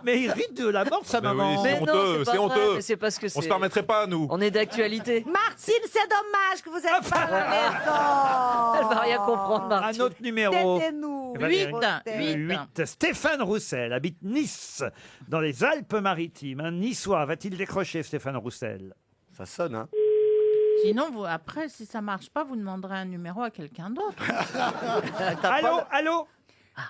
Mais il rit de la mort de sa Bah maman. oui, c'est Mais non, honteux, c'est c'est pas vrai, honteux. mais c'est parce que On se c'est- permettrait pas, nous. On est d'actualité. Martine, c'est dommage que vous êtes pas à la maison. Elle va rien comprendre, Martine. Un autre numéro. C'était-nous. Valérie. 8. 8. Stéphane Roussel habite Nice, dans les Alpes-Maritimes. Un Niçois va-t-il décrocher, Stéphane Roussel? Ça sonne, hein. Sinon, vous, après, si ça marche pas, vous demanderez un numéro à quelqu'un d'autre. Allô, allô?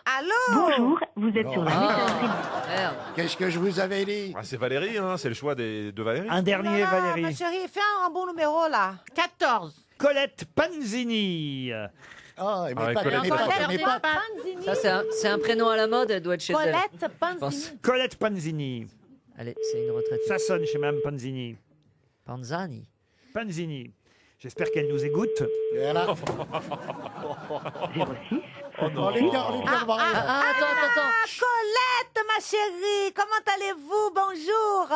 Allô? Bonjour, vous êtes sur la messagerie. Merde. Qu'est-ce que je vous avais dit? Ah, c'est Valérie, hein, c'est le choix de Valérie. Un dernier, Ma Valérie. chérie, fais un bon numéro, là. 14. Colette Panzini. Ah, mais ouais, pas, Colette. mais pas, Colette, mais pas. Panzini. Ça, c'est un prénom à la mode, elle doit être chez elle. Colette Je pense. Panzini. Colette Panzini. Allez, c'est une retraite. Ça sonne chez Mme Panzini. Panzani. Panzini. J'espère qu'elle nous égoutte. Voilà. 06. On est bien, Attends. Ah, Colette, ma chérie, comment allez-vous? Bonjour.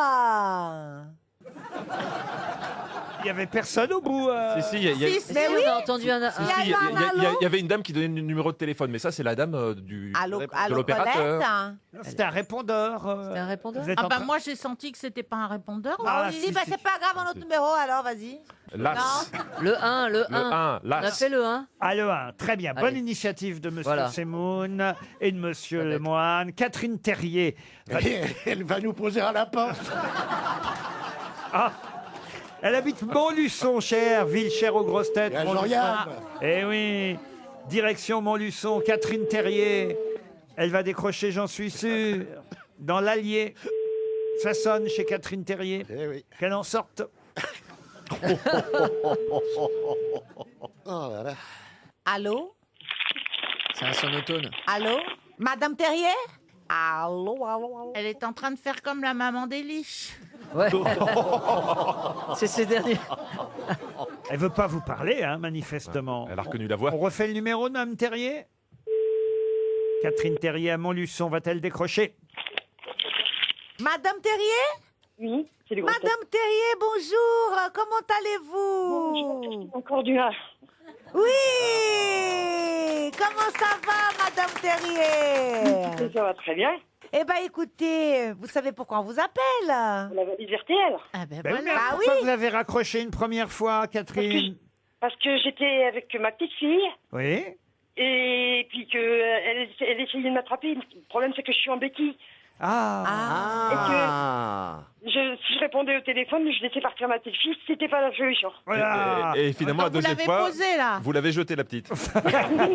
Il n'y avait personne au bout. Si, si, il y a- Si, Si, Mais oui. on a entendu un. Si, Il y a si, eu un allô il y avait une dame qui donnait le numéro de téléphone, mais ça, c'est la dame de Allô, Colette. l'opérateur. C'était un répondeur. C'était un répondeur. Vous êtes Ah en bah train- moi j'ai senti que c'était pas un répondeur. Ah, Si, si, bah, si. c'est pas grave, un autre numéro, alors, vas-y. L'As. Le 1, le 1. Le 1, On a l'As. fait le 1. Ah, le 1. Très bien. Allez. Bonne initiative de Monsieur Voilà. Semoun et de Monsieur Ça va être- Lemoine. Catherine Terrier. Elle va nous poser à la porte. Ah, elle habite Montluçon, chère, ville chère aux grosses têtes. Il y a Montluçon. Jean-Yann. Eh oui, direction Montluçon, Catherine Terrier. Elle va décrocher, j'en suis sûr, dans l'Allier. Ça sonne chez Catherine Terrier. Eh oui. Qu'elle en sorte. Oh là là. Allô? C'est un sonotone. Allô? Madame Terrier? Allô, allô, allô. Elle est en train de faire comme la maman d'Éliche. Ouais. C'est ces derniers. Elle veut pas vous parler, hein, manifestement. Elle a reconnu la voix. On refait le numéro de Mme Terrier. Catherine Terrier à Montluçon va-t-elle décrocher? Madame Terrier? Oui, c'est le gros Madame Terrier, bonjour. Comment allez-vous? Encore du A. Oui. Comment ça va, Madame Terrier? Ça va très bien. Eh ben, écoutez, vous savez pourquoi on vous appelle? La valise RTL. Ah ben Ben oui, voilà. mais Bah pourquoi oui. vous avez raccroché une première fois, Catherine? Parce que j'étais avec ma petite fille Oui. et puis elle essayait de m'attraper. Le problème, c'est que je suis en béquille. Ah. Si je répondais au téléphone, je laissais partir ma petite fille, c'était pas la solution. Voilà. Et finalement, la Attends, vous deuxième l'avez fois, posé là. vous l'avez jetée, la petite.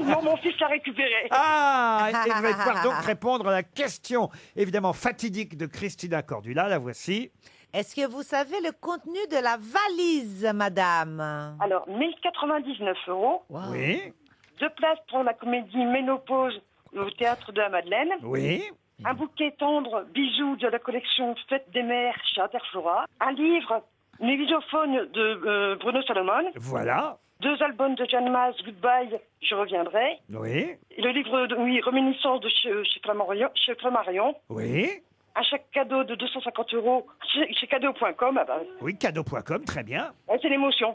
Non, mon fils l'a récupéré. Ah, et vous allez pouvoir donc répondre à la question évidemment fatidique de Christina Cordula. La voici. Est-ce que vous savez le contenu de la valise, madame? Alors, 1099 €. Oui, 2 places pour la comédie Ménopause au théâtre de la Madeleine. oui. Un bouquet tendre bijoux de la collection Fête des mères chez Interflora. Un livre, une visiophone de Bruno Salomon. Voilà. 2 albums de Jeanne Mas, Goodbye, Je reviendrai. Oui. Et le livre Réminiscence de chez Flammarion. Oui. Un chèque cadeau de 250 € chez cadeau.com. Ah bah, Oui, cadeau.com, très bien. c'est l'émotion.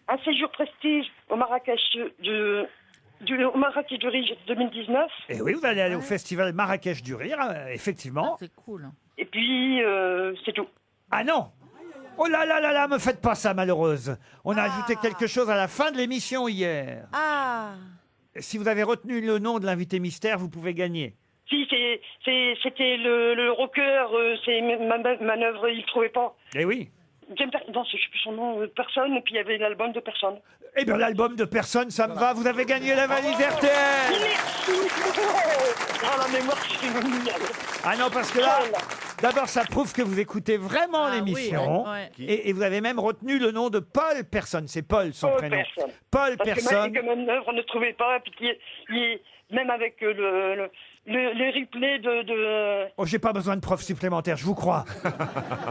Un séjour prestige au Marrakech au Marrakech du Rire 2019. Et oui, vous allez aller au festival Marrakech du Rire, effectivement. C'est cool. Et puis, c'est tout. Ah non! Oh là là là là, me faites pas ça, malheureuse. On a ajouté quelque chose à la fin de l'émission hier. Ah. Si vous avez retenu le nom de l'invité mystère, vous pouvez gagner. Si, c'était le rocker, c'est manœuvre, il ne trouvait pas. Eh oui. Non, je ne sais plus son nom, Personne, et puis il y avait l'album de Personne. Eh bien, l'album de Personne, ça me va. Vous avez gagné la valise RTL. Ah, la mémoire, c'est génial. Ah non, parce que là, d'abord, ça prouve que vous écoutez vraiment l'émission. oui. Et vous avez même retenu le nom de Paul Personne. C'est Paul, son prénom. Personne. Paul Parce Personne. que manœuvre, on ne trouvait pas, et puis même avec le replay de... Oh, j'ai pas besoin de preuves supplémentaires, je vous crois.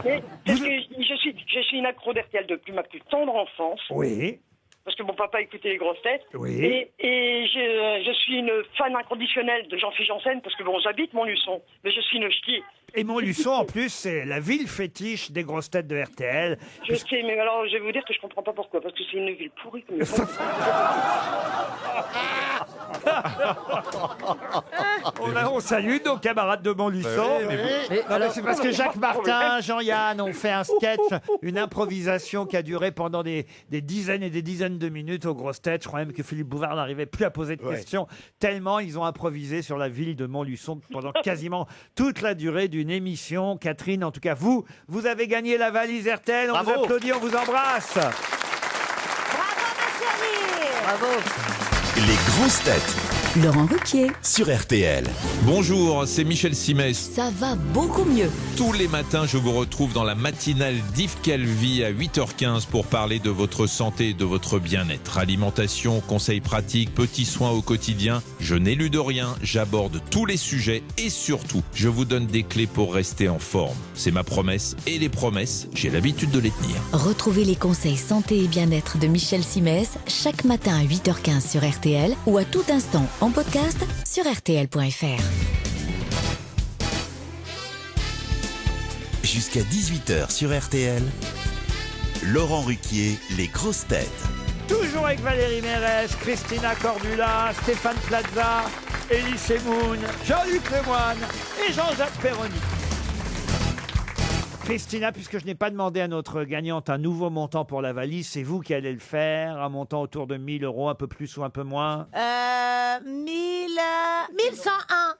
Mais, parce que je suis une accro d'RTL depuis ma plus tendre enfance. Oui. Parce que mon papa écoutait les grosses têtes. Oui. Et je suis une fan inconditionnelle de Jean-Philippe Janssen, parce que bon, j'habite Montluçon, mais je suis une ch'ti. Et Montluçon, en plus, c'est la ville fétiche des grosses têtes de RTL. Je sais, mais alors je vais vous dire que je comprends pas pourquoi, parce que c'est une ville pourrie comme ça. On salue nos camarades de Montluçon. Non, mais c'est parce que Jacques Martin, Jean-Yann ont fait un sketch, une improvisation qui a duré pendant des dizaines et des dizaines de minutes aux grosses têtes. Je crois même que Philippe Bouvard n'arrivait plus à poser de questions, tellement ils ont improvisé sur la ville de Montluçon pendant quasiment toute la durée d'une émission. Catherine, en tout cas, vous avez gagné la valise RTL. On vous applaudit, on vous embrasse. Bravo. Les grosses têtes Laurent Ruquier. sur RTL. Bonjour, c'est Michel Simès. Ça va beaucoup mieux. Tous les matins, je vous retrouve dans la matinale d'Yves Calvi à 8h15 pour parler de votre santé et de votre bien-être. Alimentation, conseils pratiques, petits soins au quotidien. Je n'élude rien, j'aborde tous les sujets et surtout, je vous donne des clés pour rester en forme. C'est ma promesse et les promesses, j'ai l'habitude de les tenir. Retrouvez les conseils santé et bien-être de Michel Simès chaque matin à 8h15 sur RTL ou à tout instant en podcast sur rtl.fr. Jusqu'à 18h sur RTL. Laurent Ruquier, les grosses têtes. Toujours avec Valérie Mérès, Christina Cordula, Stéphane Plaza, Elie Semoun, Jean-Luc Lemoyne et Jean-Jacques Perroni. Christina, puisque je n'ai pas demandé à notre gagnante un nouveau montant pour la valise, c'est vous qui allez le faire. Un montant autour de 1 000 €, un peu plus ou un peu moins. 1101.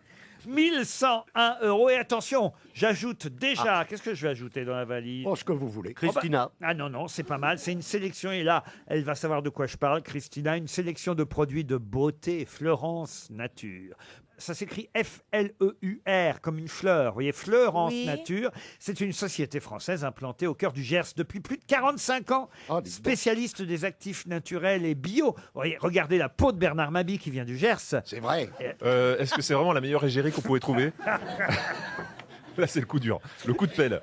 1101 €. Et attention, j'ajoute déjà... Qu'est-ce que je vais ajouter dans la valise? Oh, ce que vous voulez. Christina. Ah non, c'est pas mal. C'est une sélection, et là, elle va savoir de quoi je parle, Christina. Une sélection de produits de beauté Fleurance Nature. Ça s'écrit F-L-E-U-R, comme une fleur. Vous voyez, Fleurance Nature. C'est une société française implantée au cœur du Gers depuis plus de 45 ans. Spécialiste des actifs naturels et bio. Vous voyez, regardez la peau de Bernard Mabie qui vient du Gers. C'est vrai. Est-ce que c'est vraiment la meilleure égérie qu'on pouvait trouver? Là, c'est le coup dur, le coup de pelle.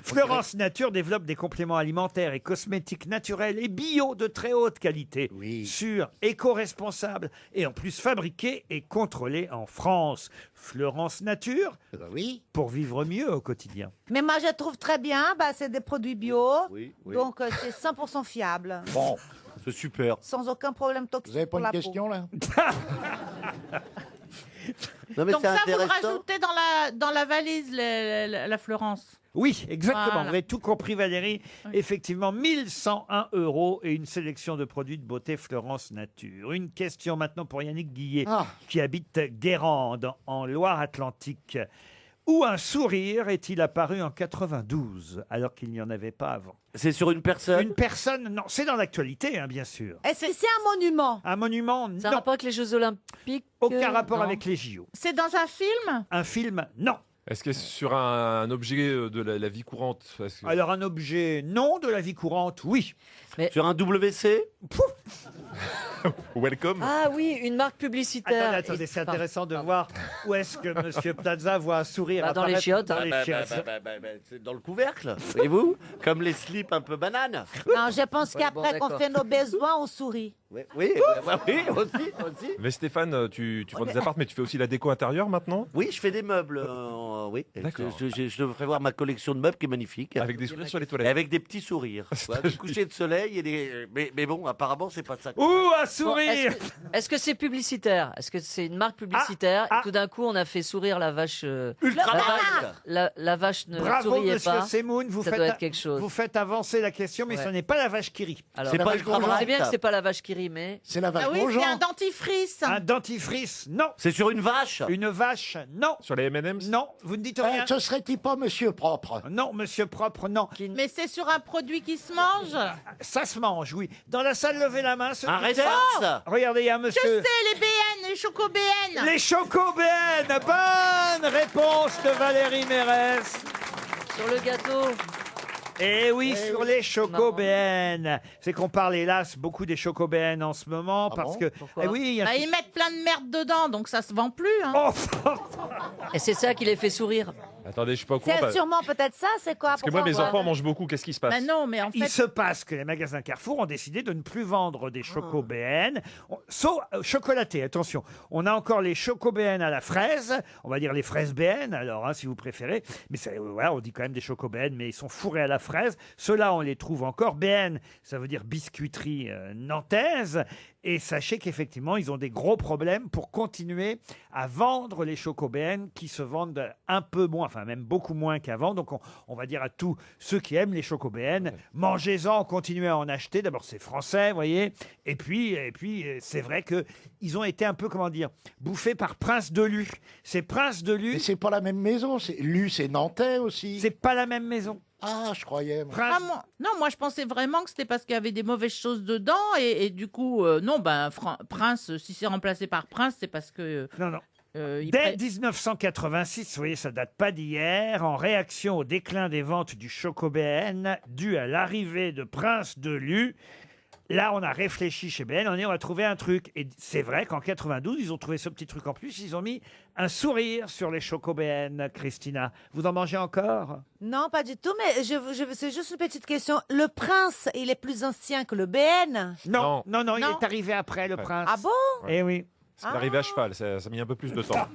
Fleurance Nature développe des compléments alimentaires et cosmétiques naturels et bio de très haute qualité, sûrs, éco-responsables et en plus fabriqués et contrôlés en France. Fleurance Nature, pour vivre mieux au quotidien. Mais moi, je trouve très bien. C'est des produits bio. Oui. Donc, c'est 100% fiable. Bon, c'est super. Sans aucun problème toxique. Vous avez pas pour une la question, peau. là? Non, mais Donc c'est ça, vous le intéressant. rajoutez dans la valise, la Fleurance. Oui, exactement. Voilà. Vous avez tout compris, Valérie. Effectivement, 1101 € et une sélection de produits de beauté Fleurance Nature. Une question maintenant pour Yannick Guillet, qui habite Guérande, en Loire-Atlantique. Où un sourire est-il apparu en 92, alors qu'il n'y en avait pas avant? C'est sur une personne? Une personne, non. C'est dans l'actualité, hein, bien sûr. Est-ce que c'est un monument? Un monument, Ça a non. rapport avec les Jeux Olympiques? Aucun rapport non. avec les JO. C'est dans un film? Un film, non. Est-ce que c'est sur un objet de la vie courante? Alors un objet non, de la vie courante, oui. Sur un WC? Welcome. Ah oui, une marque publicitaire. Attendez, c'est intéressant de voir où est-ce que Monsieur Plaza voit un sourire Bah, dans les apparaître chiottes, hein. dans les chiottes. C'est dans le couvercle, voyez-vous? Comme les slips un peu bananes. Non, je pense qu'après qu'on fait nos besoins, on sourit. Oui, aussi. Mais Stéphane, tu vends des apparts, mais tu fais aussi la déco intérieure maintenant? Oui, je fais des meubles. Oui. D'accord. Je devrais voir ma collection de meubles qui est magnifique. Avec des sourires sur les toilettes. Et avec des petits sourires. Voilà, des couchers de soleil et des. Mais bon, apparemment, c'est pas ça. Ouh, un sourire. Est-ce que c'est publicitaire? Est-ce que c'est une marque publicitaire? Et tout d'un coup, on a fait sourire la vache. La vache ne Bravo, souriait Monsieur pas. Semoun, Ça doit être quelque chose. vous faites avancer la question, mais Ouais. ce n'est pas la vache qui rit. Alors, C'est la pas vache le Grosjean. Grosjean. C'est bien que c'est pas la vache qui rit, mais C'est la vache Ah oui, Grosjean. c'est un dentifrice. Un dentifrice, non. C'est sur une vache? Une vache, non. Sur les M&M's? Non, vous ne dites rien. Ce serait-il pas Monsieur Propre? Non, Monsieur Propre, non. Mais c'est sur un produit qui se mange. Ça se mange, oui. Dans la salle, levez la main. ceux Un qui- réserve? Regardez, il y a Je Monsieur... sais, les BN, les chocobéennes. Les chocobéennes. Bonne réponse de Valérie Mérès. sur le gâteau. Eh oui, sur les chocobéennes. C'est qu'on parle hélas beaucoup des chocobéennes en ce moment parce que Pourquoi eh oui, il y a Bah, ils mettent plein de merde dedans, donc ça se vend plus. Hein. Oh, Et c'est ça qui les fait sourire. Attendez, je suis pas au courant. C'est sûrement peut-être ça, c'est quoi? Parce que moi, mes enfants mangent beaucoup. Qu'est-ce qui se passe? Bah non, mais en il fait, se passe que les magasins Carrefour ont décidé de ne plus vendre des chocobéennes, sauf chocolatés. Attention, on a encore les chocobéennes à la fraise, on va dire les fraises béennes, alors si vous préférez. Mais voilà, on dit quand même des chocobéennes, mais ils sont fourrés à la fraise. Ceux-là, on les trouve encore. Béennes, ça veut dire biscuiterie nantaise. Et sachez qu'effectivement, ils ont des gros problèmes pour continuer à vendre les chocobéennes qui se vendent un peu moins, enfin même beaucoup moins qu'avant. Donc on va dire à tous ceux qui aiment les chocobéennes, mangez-en, continuez à en acheter. D'abord, c'est français, vous voyez. Et puis c'est vrai qu'ils ont été un peu, comment dire, bouffés par Prince de Lu. C'est Prince de Lu. Mais c'est pas la même maison. Lu, c'est nantais aussi. C'est pas la même maison. Ah, je croyais. moi. ah, non, moi je pensais vraiment que c'était parce qu'il y avait des mauvaises choses dedans et du coup, non, ben Prince, si c'est remplacé par Prince, c'est parce que. Non, non. il Dès prête- 1986, vous voyez, ça date pas d'hier, en réaction au déclin des ventes du chocobéen dû à l'arrivée de Prince de Lu, là, on a réfléchi chez BN, on a trouvé un truc. Et c'est vrai qu'en 92, ils ont trouvé ce petit truc en plus, ils ont mis un sourire sur les chocobéennes, Christina. Vous en mangez encore? Non, pas du tout, mais c'est juste une petite question. Le prince, il est plus ancien que le BN? Non, il est arrivé après, le prince. Ah bon? Eh oui. C'est arrivé à cheval, ça a mis un peu plus de temps.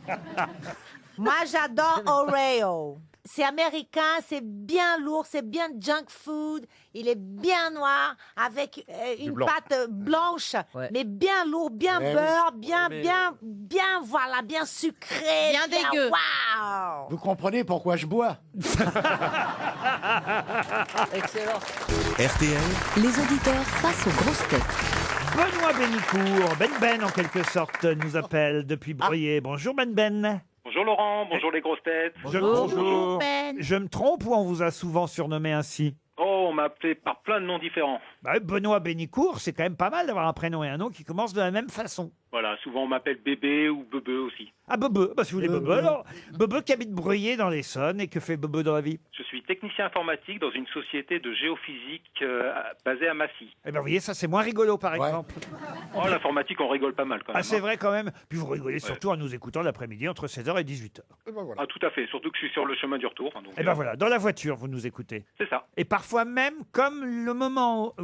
Moi, j'adore Oreo. C'est américain, c'est bien lourd, c'est bien junk food. Il est bien noir, avec une blanc. pâte blanche, Ouais. mais bien lourd, bien Ouais, beurre, oui. bien, Mais- bien, voilà, bien sucré. Bien dégueu. Waouh! Vous comprenez pourquoi je bois? Excellent. RTL, Les auditeurs face aux grosses têtes. Benoît Bénicourt, Ben en quelque sorte, nous appelle depuis Bruyères. Bonjour Ben. Bonjour Laurent, bonjour les grosses têtes. Bonjour, Ben. Je me trompe ou on vous a souvent surnommé ainsi? Oh, on m'a appelé par plein de noms différents. Bah, Benoît Bénicourt, c'est quand même pas mal d'avoir un prénom et un nom qui commencent de la même façon. Voilà, souvent on m'appelle bébé ou bebe aussi. Ah, Bebe, bah, si vous voulez Bebe, alors. Bebe qui habite Bruyères dans l'Essonne, et que fait Bebe dans la vie? Je suis technicien informatique dans une société de géophysique basée à Massy. Eh ben, vous voyez, ça c'est moins rigolo, par exemple. Oh, l'informatique, on rigole pas mal quand même. Ah, c'est hein. vrai quand même. Puis vous rigolez surtout en nous écoutant l'après-midi entre 16h et 18h. Ah, tout à fait, surtout que je suis sur le chemin du retour. Donc, Et ben voilà, dans la voiture, vous nous écoutez. C'est ça. Et parfois même, comme le moment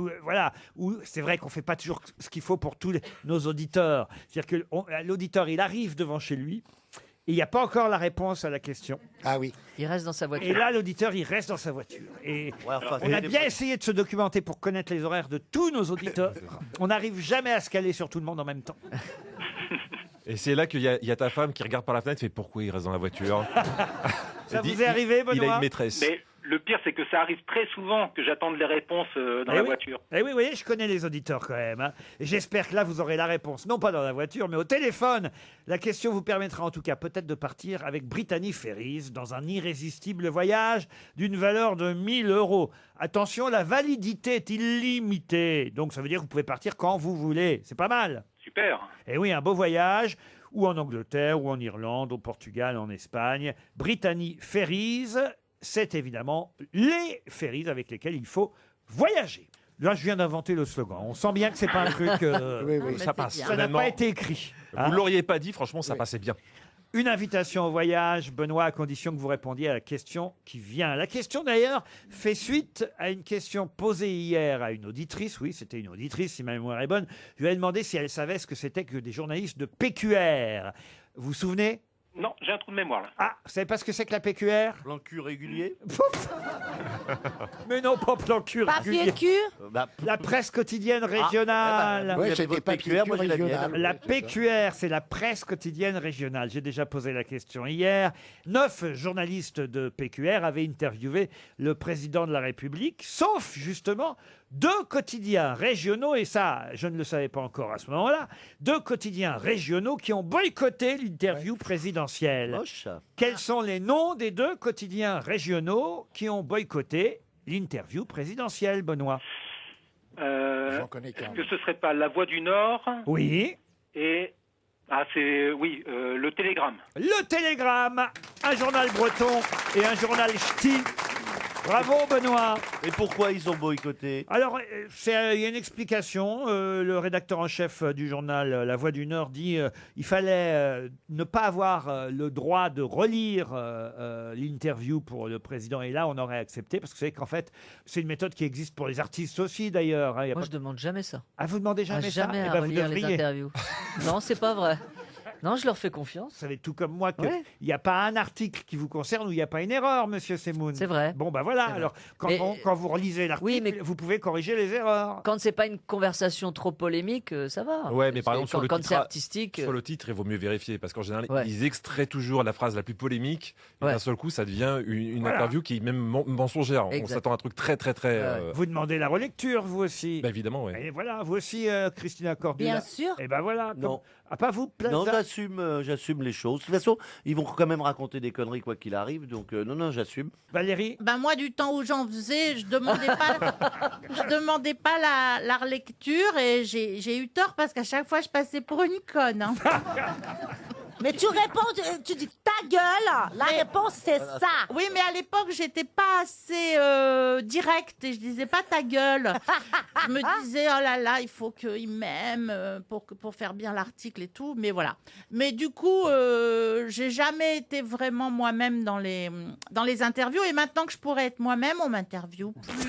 où c'est vrai qu'on fait pas toujours ce qu'il faut pour tous nos auditeurs. C'est-à-dire que l'auditeur, il arrive devant chez lui, et il n'y a pas encore la réponse à la question. Ah oui. Il reste dans sa voiture. Et là, l'auditeur, il reste dans sa voiture. Et on a bien essayé de se documenter pour connaître les horaires de tous nos auditeurs. On n'arrive jamais à se caler sur tout le monde en même temps. Et c'est là qu'il y a ta femme qui regarde par la fenêtre et fait pourquoi il reste dans la voiture? Ça Elle dit, vous est arrivé, Il a Benoît? une maîtresse. Mais le pire, c'est que ça arrive très souvent que j'attende les réponses dans Eh la oui. voiture. Eh oui, vous voyez, je connais les auditeurs quand même. Hein. Et j'espère que là, vous aurez la réponse. Non pas dans la voiture, mais au téléphone. La question vous permettra en tout cas peut-être de partir avec Brittany Ferries dans un irrésistible voyage d'une valeur de 1 000 €. Attention, la validité est illimitée. Donc ça veut dire que vous pouvez partir quand vous voulez. C'est pas mal. Super. Et oui, un beau voyage ou en Angleterre, ou en Irlande, au Portugal, en Espagne. Brittany Ferries, c'est évidemment les ferries avec lesquelles il faut voyager. Là, je viens d'inventer le slogan. On sent bien que c'est pas un truc... Oui, ça passe. Ça n'a pas été écrit. Vous l'auriez pas dit, franchement, ça passait bien. Une invitation au voyage, Benoît, à condition que vous répondiez à la question qui vient. La question, d'ailleurs, fait suite à une question posée hier à une auditrice. Oui, c'était une auditrice, si ma mémoire est bonne. Je lui ai demandé si elle savait ce que c'était que des journalistes de PQR. Vous vous souvenez ? Non, j'ai un trou de mémoire là. Ah, vous savez pas ce que c'est que la PQR ? Plan cul régulier. Mais non, pas plan cul régulier. La presse quotidienne régionale. Ouais, c'était pas PQR, moi j'ai la mienne. La PQR, c'est la presse quotidienne régionale. J'ai déjà posé la question hier. 9 journalistes de PQR avaient interviewé le président de la République, sauf justement 2 quotidiens régionaux, et ça, je ne le savais pas encore à ce moment-là, 2 quotidiens régionaux qui ont boycotté l'interview présidentielle. Quels sont les noms des 2 quotidiens régionaux qui ont boycotté l'interview présidentielle, Benoît ? Est-ce que ce serait pas La Voix du Nord Oui. et le Télégramme. Le Télégramme, un journal breton et un journal ch'ti. Bravo Benoît. Et pourquoi ils ont boycotté? Alors, il y a une explication. Le rédacteur en chef du journal La Voix du Nord dit il fallait ne pas avoir le droit de relire l'interview pour le président. Et là, on aurait accepté parce que c'est qu'en fait, c'est une méthode qui existe pour les artistes aussi d'ailleurs. Hein. Moi, je demande jamais ça. Ah, vous demandez jamais ça? Jamais Eh à ben, vous relire les devriez. interviews. Non, c'est pas vrai. Non, je leur fais confiance. Vous savez tout comme moi qu'il Ouais. n'y a pas un article qui vous concerne où il n'y a pas une erreur, monsieur Semoun. C'est vrai. Bon, ben voilà. C'est vrai. Alors, quand, Mais- quand vous relisez l'article, vous pouvez corriger les erreurs. Quand c'est pas une conversation trop polémique, ça va. Ouais, mais par C'est exemple, sur le quand titre, c'est artistique. sur le titre, il vaut mieux vérifier parce qu'en général, Ouais. ils extraient toujours la phrase la plus polémique. Et Ouais. d'un seul coup, ça devient une Voilà. interview qui est même mensongère. On Exact. s'attend à un truc très, très, très. Vous demandez la relecture, vous aussi. Bah, évidemment, oui. Et voilà, vous aussi, Christina Cordula. Bien sûr. Et ben voilà. Non. Ah, pas vous, Plaza. Non, j'assume les choses. De toute façon, ils vont quand même raconter des conneries quoi qu'il arrive. Donc, non, j'assume. Valérie? Ben moi, du temps où j'en faisais, je demandais pas la relecture et j'ai eu tort parce qu'à chaque fois, je passais pour une conne. hein. Mais tu réponds, tu dis ta gueule. La réponse, c'est ça. Oui, mais à l'époque, j'étais pas assez directe et je disais pas ta gueule. Je me disais, oh là là, il faut qu'il m'aime pour faire bien l'article et tout. Mais voilà. Mais du coup, j'ai jamais été vraiment moi-même dans les interviews. Et maintenant que je pourrais être moi-même, on m'interviewe plus.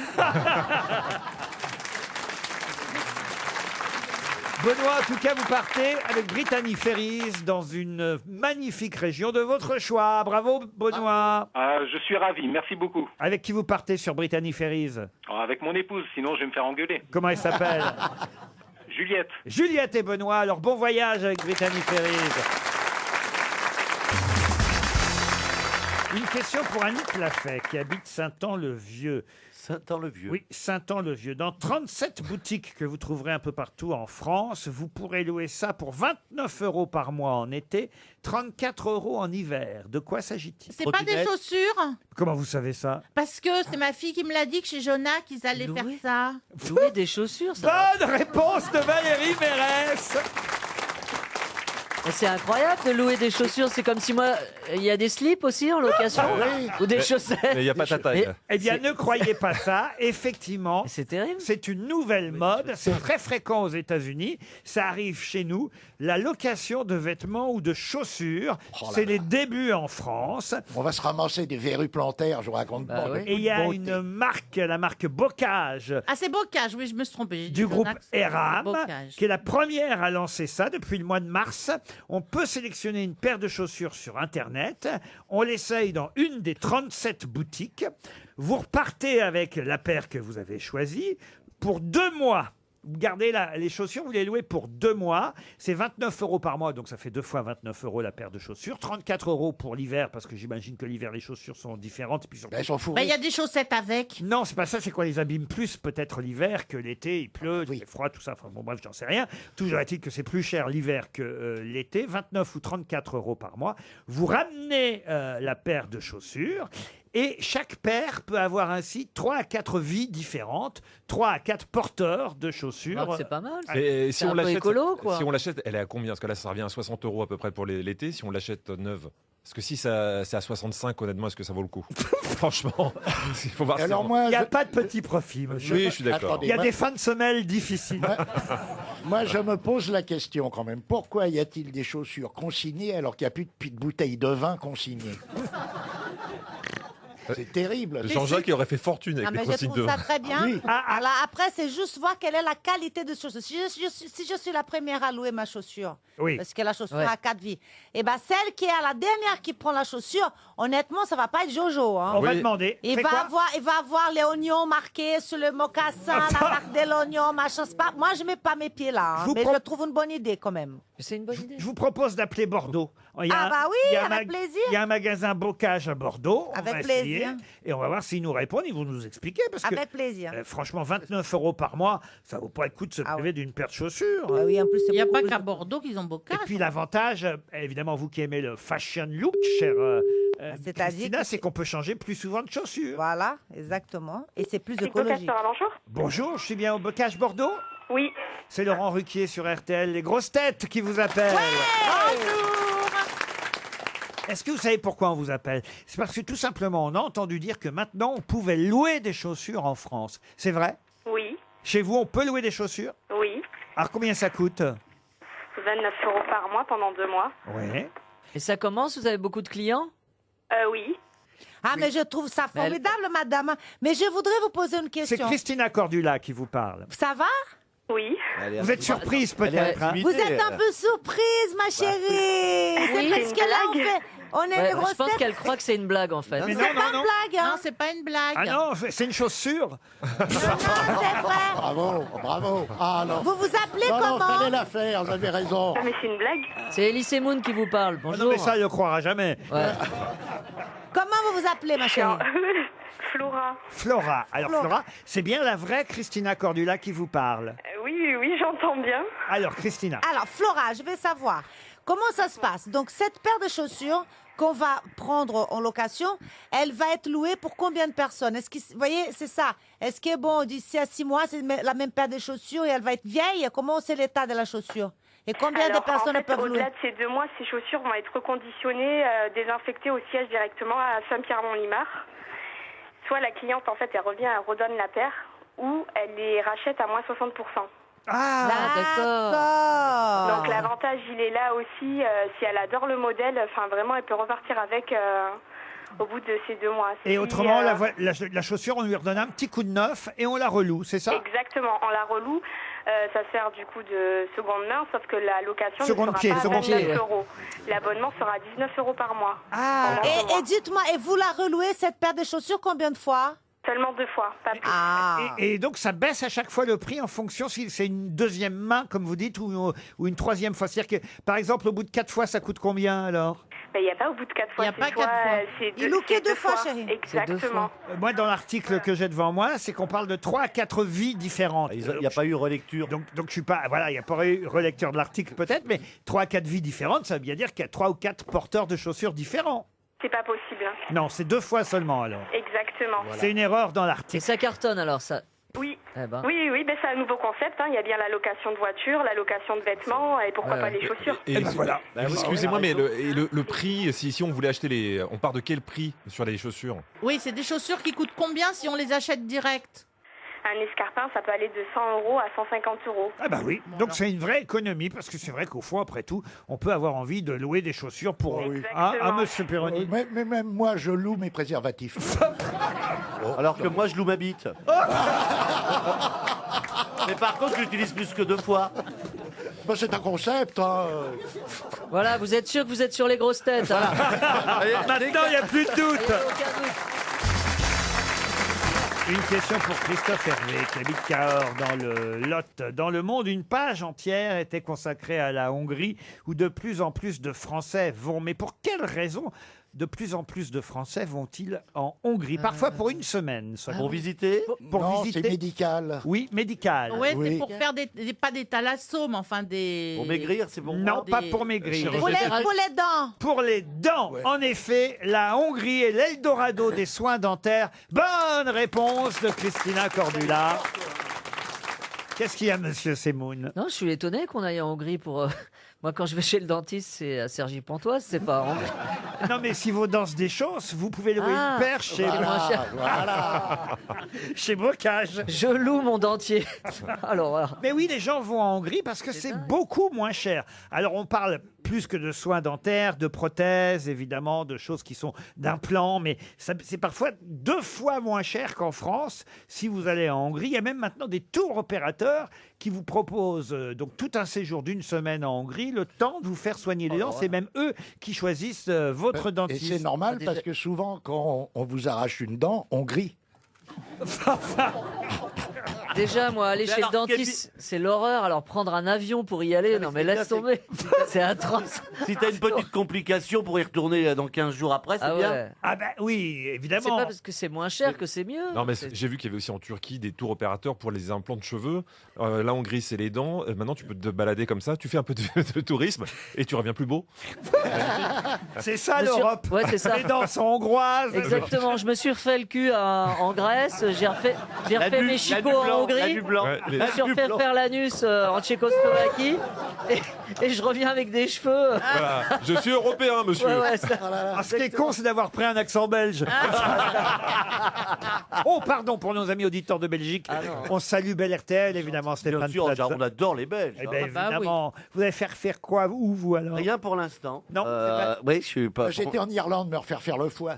Benoît, en tout cas, vous partez avec Brittany Ferries dans une magnifique région de votre choix. Bravo, Benoît. Je suis ravi, merci beaucoup. Avec qui vous partez sur Brittany Ferries? Avec mon épouse, sinon je vais me faire engueuler. Comment elle s'appelle? Juliette. Juliette et Benoît. Alors, bon voyage avec Brittany Ferries. Une question pour Annick Lafay, qui habite Saint-An-le-Vieux. Saint-An-le-Vieux. Oui, Saint-An-le-Vieux. Dans 37 boutiques que vous trouverez un peu partout en France, vous pourrez louer ça pour 29 € par mois en été, 34 € en hiver. De quoi s'agit-il? C'est pas des chaussures? Comment vous savez ça? Parce que c'est ma fille qui me l'a dit que chez Jonah qu'ils allaient faire ça. Louer des chaussures, ça. Bonne réponse de Valérie Mérès. Mais c'est incroyable de louer des chaussures. C'est comme si moi, il y a des slips aussi en location ou des chaussettes. Mais il n'y a pas ta taille. Eh bien, ne croyez pas ça. Effectivement, c'est terrible. C'est une nouvelle mode. C'est très fréquent aux États-Unis. Ça arrive chez nous. La location de vêtements ou de chaussures, Oh là c'est là. les débuts en France. On va se ramasser des verrues plantaires, je vous raconte pas. de Et il y a toute beauté. une marque, la marque Bocage, Ah, c'est Bocage, oui, je me suis trompée. J'ai dit du groupe Jonah, c'est Eram, Bocage. qui est la première à lancer ça depuis le mois de mars. On peut sélectionner une paire de chaussures sur Internet. On l'essaye dans une des 37 boutiques. Vous repartez avec la paire que vous avez choisie pour 2 mois. Vous gardez les chaussures, vous les louez pour 2 mois. C'est 29 € par mois, donc ça fait 2 fois 29 € la paire de chaussures. 34 € pour l'hiver, parce que j'imagine que l'hiver, les chaussures sont différentes. Et puis surtout... Elles sont Bah, fourrées. il y a des chaussettes avec. Non, c'est pas ça, c'est quoi les abîme plus peut-être l'hiver que l'été, il pleut, il fait froid, tout ça. Enfin bon, bref, j'en sais rien. Toujours est-il que c'est plus cher l'hiver que l'été, 29 ou 34 € par mois. Vous ramenez la paire de chaussures Et chaque paire peut avoir ainsi 3 à 4 vies différentes, 3 à 4 porteurs de chaussures. C'est pas mal. Et C'est un peu écolo, quoi. si on l'achète, elle est à combien? Parce que là, ça revient à 60 € à peu près pour l'été. Si on l'achète neuve. Parce que si c'est à 65, honnêtement, est-ce que ça vaut le coup? Franchement, il faut voir. Alors si moi, Il n'y a pas de petit profit, monsieur. Oui, je suis d'accord. Attendez, Il y a moi- des fins de semelle difficiles. Moi, je me pose la question quand même. Pourquoi y a-t-il des chaussures consignées alors qu'il n'y a plus de bouteilles de vin consignées? C'est terrible. Jean-Jacques, il aurait fait fortune avec Ah, les mais je consignes de trouve ça vin. très bien. Oui. Alors après, c'est juste voir quelle est la qualité de chaussure. Si je suis la première à louer ma chaussure, Oui. parce que la chaussure Ouais. a 4 vies, et ben celle qui est à la dernière qui prend la chaussure, honnêtement, ça va pas être Jojo. Hein. On va Oui. demander. Il Fais va, quoi il va avoir les oignons marqués sur le mocassin, la marque de l'oignon, machin. C'est pas, moi, je mets pas mes pieds là, hein, Je vous mais pro- je trouve une bonne idée quand même. C'est une bonne idée. Je vous propose d'appeler Bordeaux. Il y a Ah un- bah oui, il y a un avec plaisir. Il y a un magasin Bocage à Bordeaux. On Avec va essayer, plaisir. et on va voir s'ils nous répondent. Ils vont nous expliquer. Parce que, Avec plaisir. franchement, 29 € par mois, ça vaut pas le coup de se priver d'une paire de chaussures. Ah oui, en plus, Il n'y a pas qu'à Bordeaux qu'ils ont Bocage. Et puis l'avantage, évidemment, vous qui aimez le fashion look, chère C'est-à-dire Christina, que c'est qu'on peut changer plus souvent de chaussures. Voilà, exactement. Et c'est plus C'est écologique. Bocage, bonjour. Bonjour, je suis bien au Bocage Bordeaux. Oui. C'est Laurent Ruquier sur RTL, les grosses têtes qui vous appellent. Est-ce que vous savez pourquoi on vous appelle? C'est parce que tout simplement, on a entendu dire que maintenant, on pouvait louer des chaussures en France. C'est vrai? Oui. Chez vous, on peut louer des chaussures? Oui. Alors, combien ça coûte? 29 € par mois pendant 2 mois. Oui. Et ça commence? Vous avez beaucoup de clients? Oui. Ah, mais je trouve ça Mais elle- formidable, madame. Mais je voudrais vous poser une C'est question. Christina Cordula qui vous parle. Ça va? Oui. Vous êtes surprise peut-être, hein? Vous êtes un peu surprise, ma chérie. C'est Oui, parce c'est une que là, on blague. fait... On est Ouais, les grosses je pense têtes. qu'elle croit que c'est une blague en fait. Mais C'est non, pas non, une non. blague, hein. Non, c'est pas une blague. Ah non, c'est une chaussure. C'est vrai. Bravo, bravo. Ah non. Vous vous appelez Non, non, comment? fallait la faire, vous avez raison. Mais c'est une blague. C'est Elise Moon qui vous parle. Ah Bonjour. non, mais ça, il ne croira jamais. Ouais. Comment vous vous appelez, ma chérie? Flora. Flora. Alors, Flora, c'est bien la vraie Christina Cordula qui vous parle. Oui, j'entends bien. Alors, Christina. Alors, Flora, je vais savoir comment ça se passe. Donc, cette paire de chaussures qu'on va prendre en location, elle va être louée pour combien de personnes? Est-ce que, vous voyez, c'est ça. Est-ce que, bon, d'ici à 6 mois, c'est la même paire de chaussures et elle va être vieille? Comment c'est l'état de la chaussure? Et combien Alors, de personnes en fait, peuvent louer? au-delà de ces 2 mois, ces chaussures vont être reconditionnées, désinfectées au siège directement à Saint-Pierre-Mont-Limard. Soit la cliente, en fait, elle revient, elle redonne la paire, ou elle les rachète à moins 60%. Ah, d'accord. Donc l'avantage, il est là aussi, si elle adore le modèle, enfin vraiment, elle peut repartir avec au bout de ces 2 mois. Et Si, autrement, la chaussure, on lui redonne un petit coup de neuf et on la reloue, c'est ça? Exactement, on la reloue. Ça sert du coup de seconde main, sauf que la location Seconde ne sera pied, pas à seconde 29 pied. €. L'abonnement sera 19 € par mois. Ah, Et dites-moi, et vous la relouez, cette paire de chaussures, combien de fois? Seulement 2 fois, pas plus. Ah. Et donc, ça baisse à chaque fois le prix en fonction si c'est une deuxième main, comme vous dites, ou une troisième fois. C'est-à-dire que, par exemple, au bout de 4 fois, ça coûte combien alors? Il n'y a pas au bout de 4 fois. Il y a pas 4 fois. Il loue que 2 fois, chérie. Exactement. Moi, dans l'article que j'ai devant moi, c'est qu'on parle de 3 à 4 vies différentes. Il n'y a pas eu relecture. Donc je suis pas, voilà, il n'y a pas eu relecture de l'article peut-être, mais 3 à 4 vies différentes, ça veut bien dire qu'il y a 3 ou 4 porteurs de chaussures différents. C'est pas possible. Non, c'est 2 fois seulement alors. Exactement. C'est une erreur dans l'article. Et ça cartonne alors ça. Oui. Eh ben. Oui, ben c'est un nouveau concept. Il y a bien la location de voiture, la location de vêtements et pourquoi pas les chaussures. Et voilà. Excusez-moi, mais le prix, si on voulait acheter les. On part de quel prix sur les chaussures? Oui, c'est des chaussures qui coûtent combien si on les achète direct? Un escarpin, ça peut aller de 100 € à 150 €. Ah bah oui, donc c'est une vraie économie, parce que c'est vrai qu'au fond, après tout, on peut avoir envie de louer des chaussures pour... monsieur Perroni. Mais même moi, je loue mes préservatifs. Alors que moi, je loue ma bite. Mais par contre, je l'utilise plus que 2 fois. Bah, c'est un concept. Hein. Voilà, vous êtes sûr que vous êtes sur les grosses têtes. Hein. Maintenant, il n'y a plus de doute. Une question pour Christophe Hervé, qui habite Cahors, dans le Lot. Dans le monde, une page entière était consacrée à la Hongrie, où de plus en plus de Français vont. Mais pour quelle raison de plus en plus de Français vont-ils en Hongrie, parfois pour une semaine seulement. Pour visiter Pour Non, visiter. c'est médical. Oui, médical. Ouais, Oui. c'est pour faire pas des thalassomes, enfin des. Pour maigrir, c'est bon. Non, Des- pas pour maigrir. Pour les dents. Pour les dents, en effet, la Hongrie est l'Eldorado des soins dentaires. Bonne réponse de Christina Cordula. Qu'est-ce qu'il y a, monsieur Semoun? Non, je suis étonné qu'on aille en Hongrie pour. Moi, quand je vais chez le dentiste, c'est à Cergy-Pontoise, c'est pas en Hongrie. Non, mais si vos dents se déchaussent, vous pouvez louer une paire chez, chez Bocage. Je loue mon dentier. Alors, voilà. Mais oui, les gens vont en Hongrie parce que c'est beaucoup moins cher. Alors, on parle plus que de soins dentaires, de prothèses, évidemment, de choses qui sont d'implants, mais c'est parfois 2 fois moins cher qu'en France si vous allez en Hongrie. Il y a même maintenant des tours opérateurs qui vous proposent donc tout un séjour d'1 semaine en Hongrie, le temps de vous faire soigner les dents. C'est même eux qui choisissent votre Et dentiste. c'est normal parce que souvent, quand on vous arrache une dent, on grille. Déjà, moi, aller Mais chez le alors, dentiste, c'est l'horreur. Alors, prendre un avion pour y aller, non, mais laisse tomber. C'est atroce. Si t'as une petite complication pour y retourner dans 15 jours après, c'est Ah bien. ouais. Ah ben oui, C'est évidemment. pas parce que c'est moins cher que c'est mieux. Non, mais j'ai vu qu'il y avait aussi en Turquie des tours opérateurs pour les implants de cheveux. Là, en Hongrie, c'est les dents. Maintenant, tu peux te balader comme ça. Tu fais un peu de tourisme et tu reviens plus beau. C'est ça Monsieur- l'Europe. Ouais, c'est ça. Les dents sont hongroises. Exactement, je me suis refait le cul en Grèce, j'ai refait mes chicots en Hongrie, Ouais, je me suis refait faire l'anus en Tchécoslovaquie, et je reviens avec des cheveux. Voilà. Je suis européen, monsieur. Ouais, ouais, ça- Ah, ce qui est con, c'est d'avoir pris un accent belge. Oh, pardon pour nos amis auditeurs de Belgique. On salue Bel RTL, évidemment, Stéphane Bien sûr, Plaza. on adore les Belges. Eh ben, hein. évidemment. Vous allez faire quoi, où, vous, alors? Rien pour l'instant. Non, c'est vrai. Oui, je suis pas. J'étais en Irlande me refaire faire le foie.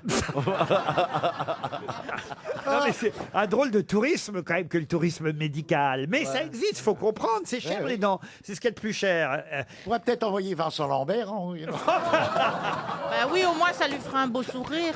Non, mais c'est un drôle de tourisme, quand même, que le tourisme médical. Mais ça existe, faut comprendre. C'est cher, les dents. C'est ce qu'il y a de plus cher. On pourrait peut-être envoyer Vincent Lambert. Bah oui, au moins ça lui fera un beau sourire.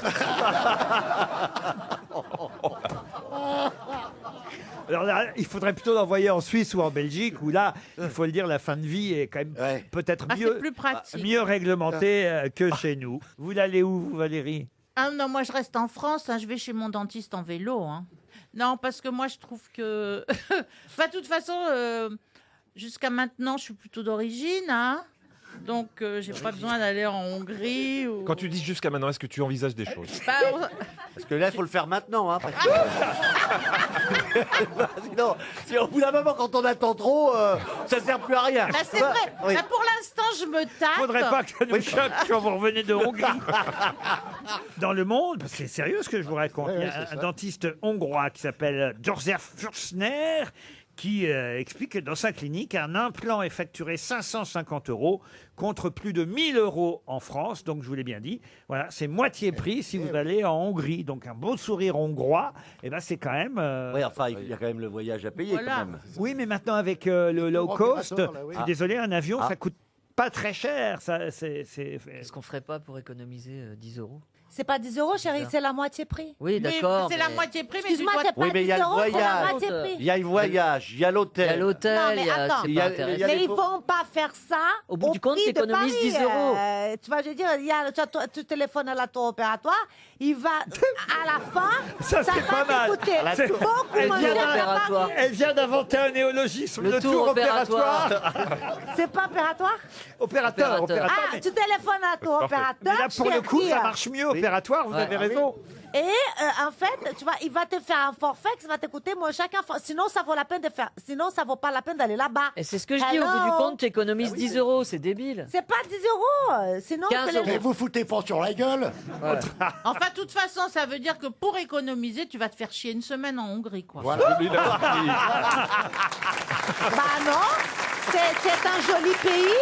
Alors là, il faudrait plutôt l'envoyer en Suisse ou en Belgique, où là, il faut le dire, la fin de vie est quand même peut-être Ah, c'est mieux, plus pratique. mieux réglementée que chez nous. Vous l'allez où, vous, Valérie? Ah non, moi je reste en France, hein, je vais chez mon dentiste en vélo. Hein. Non, parce que moi je trouve que... Enfin, de toute façon, jusqu'à maintenant, je suis plutôt d'origine. Hein. Donc, j'ai pas besoin d'aller en Hongrie. Ou... Quand tu dis jusqu'à maintenant, est-ce que tu envisages des choses? Bah, Parce que là, il faut le faire maintenant. Hein, parce que... Sinon, si au bout d'un moment, quand on attend trop, ça sert plus à rien. bah, c'est vrai. Oui. Bah, pour l'instant, je me tâte. Faudrait pas que ça nous choque quand vous revenez de Hongrie. Dans le monde, parce que c'est sérieux ce que je vous raconte, il y a un dentiste hongrois qui s'appelle Josef Fürstner qui explique que dans sa clinique, un implant est facturé 550 € contre plus de 1000 € en France. Donc, je vous l'ai bien dit, voilà, c'est moitié prix si vous allez en Hongrie. Donc, un beau sourire hongrois, et ben, c'est quand même... Oui, enfin, il y a quand même le voyage à payer. Voilà. Quand même. Oui, mais maintenant, avec le low cost, opérateur, là, oui. je suis désolé, un avion, ça coûte pas très cher. Ça, Est-ce qu'on ferait pas pour économiser 10 €? C'est pas 10 €, chérie, c'est la moitié prix. Oui, Oui, d'accord. c'est la mais- moitié prix, mais tu Excuse-moi, dois... c'est pas Oui, mais il y a 10 le €, c'est la voyage. moitié prix. Il y a le voyage, il y a Il y a l'hôtel. Non, l'hôtel, mais attends. c'est Il y a- pas il y a intéressant. Mais des ils faux- vont pas faire ça. Au bout du compte, prix de t'économises Paris. 10 €. Tu vois, je veux dire, il y a, tu téléphones à la tour opératoire, il va à la fin, Ça, c'est pas va mal. te coûter C'est- beaucoup Elle moins vient cher qu'à opératoire. Paris. Elle vient d'inventer un néologisme, le tour opératoire. C'est pas opératoire? Opérateur. Ah, tu téléphones à la tour opérateur. Mais là, pour le coup, chérie. ça marche mieux, opératoire, vous avez raison. Et en fait, tu vois, il va te faire un forfait qui va te coûter moins cher qu'un forfait. Sinon, ça vaut la peine de faire. Sinon, ça vaut pas la peine d'aller là-bas. Et c'est ce que je dis, au bout du compte, tu économises 10 €, c'est débile. C'est pas 10 €. Sinon, 15 télé- Mais vous foutez pas sur la gueule. Enfin, de toute façon, ça veut dire que pour économiser, tu vas te faire chier une semaine en Hongrie, quoi. Voilà. Lui, il a compris. Bah non, c'est un joli pays.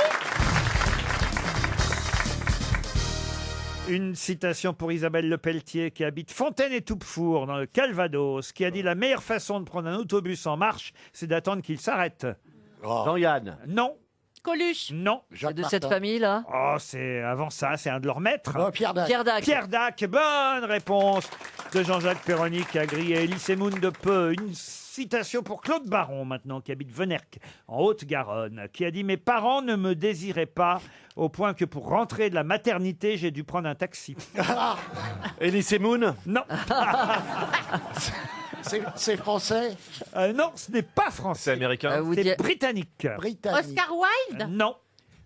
Une citation pour Isabelle Lepelletier qui habite Fontaine-et-Toupefour dans le Calvados, qui a dit: la meilleure façon de prendre un autobus en marche, c'est d'attendre qu'il s'arrête. Jean-Yann. Non. Coluche. Non. C'est de cette famille-là. Oh, c'est avant ça, c'est un de leurs maîtres. Oh, Pierre Dac. Pierre Dac. Pierre Dac, bonne réponse de Jean-Jacques Perroni qui a grillé Elie Moon de peu. Une citation pour Claude Baron maintenant, qui habite Venerque, en Haute-Garonne, qui a dit « Mes parents ne me désiraient pas au point que pour rentrer de la maternité, j'ai dû prendre un taxi. » Elie Moon? Non. C'est français? Non, ce n'est pas français. C'est américain? C'est britannique. Oscar Wilde. Non.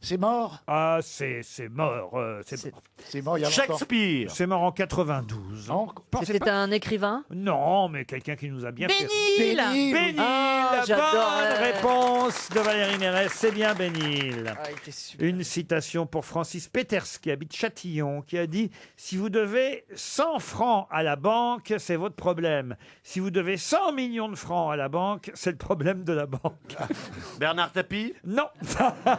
C'est mort? Ah, c'est mort. C'est mort il y a longtemps. Shakespeare. C'est mort en 92. Pensez C'était pas- un écrivain. Non, mais quelqu'un qui nous a bien fait. Bénil. Bénil, Ah, bonne j'adorais. réponse de Valérie Mérès, c'est bien Bénil. Ah, il était super. Une citation pour Francis Peters, qui habite Châtillon, qui a dit « Si vous devez 100 francs à la banque, c'est votre problème. Si vous devez 100 millions de francs à la banque, c'est le problème de la banque. Bernard Tapie? » Non.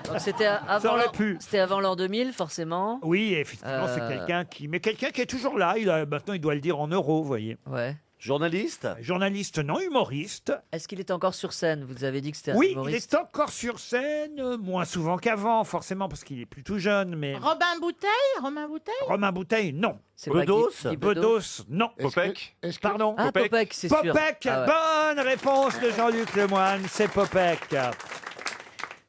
Donc c'était avant aurait l'an- pu. C'était avant l'an 2000, forcément. Oui, effectivement, c'est quelqu'un qui... Mais quelqu'un qui est toujours là. Maintenant, il doit le dire en euros, vous voyez. Ouais. Journaliste? Journaliste, non. Humoriste. Est-ce qu'il est encore sur scène? Vous avez dit que c'était un Oui, il humoriste. est encore sur scène, moins souvent qu'avant, forcément, parce qu'il est plus tout jeune, mais... Robin Bouteille. Romain Bouteille. Romain Bouteille, non. C'est pas Bedos? Guy Bedos, non. Popek? Pardon. Ah, Popek, c'est sûr. Popek, Ah ouais. bonne réponse de Jean-Luc Lemoyne, c'est Popek.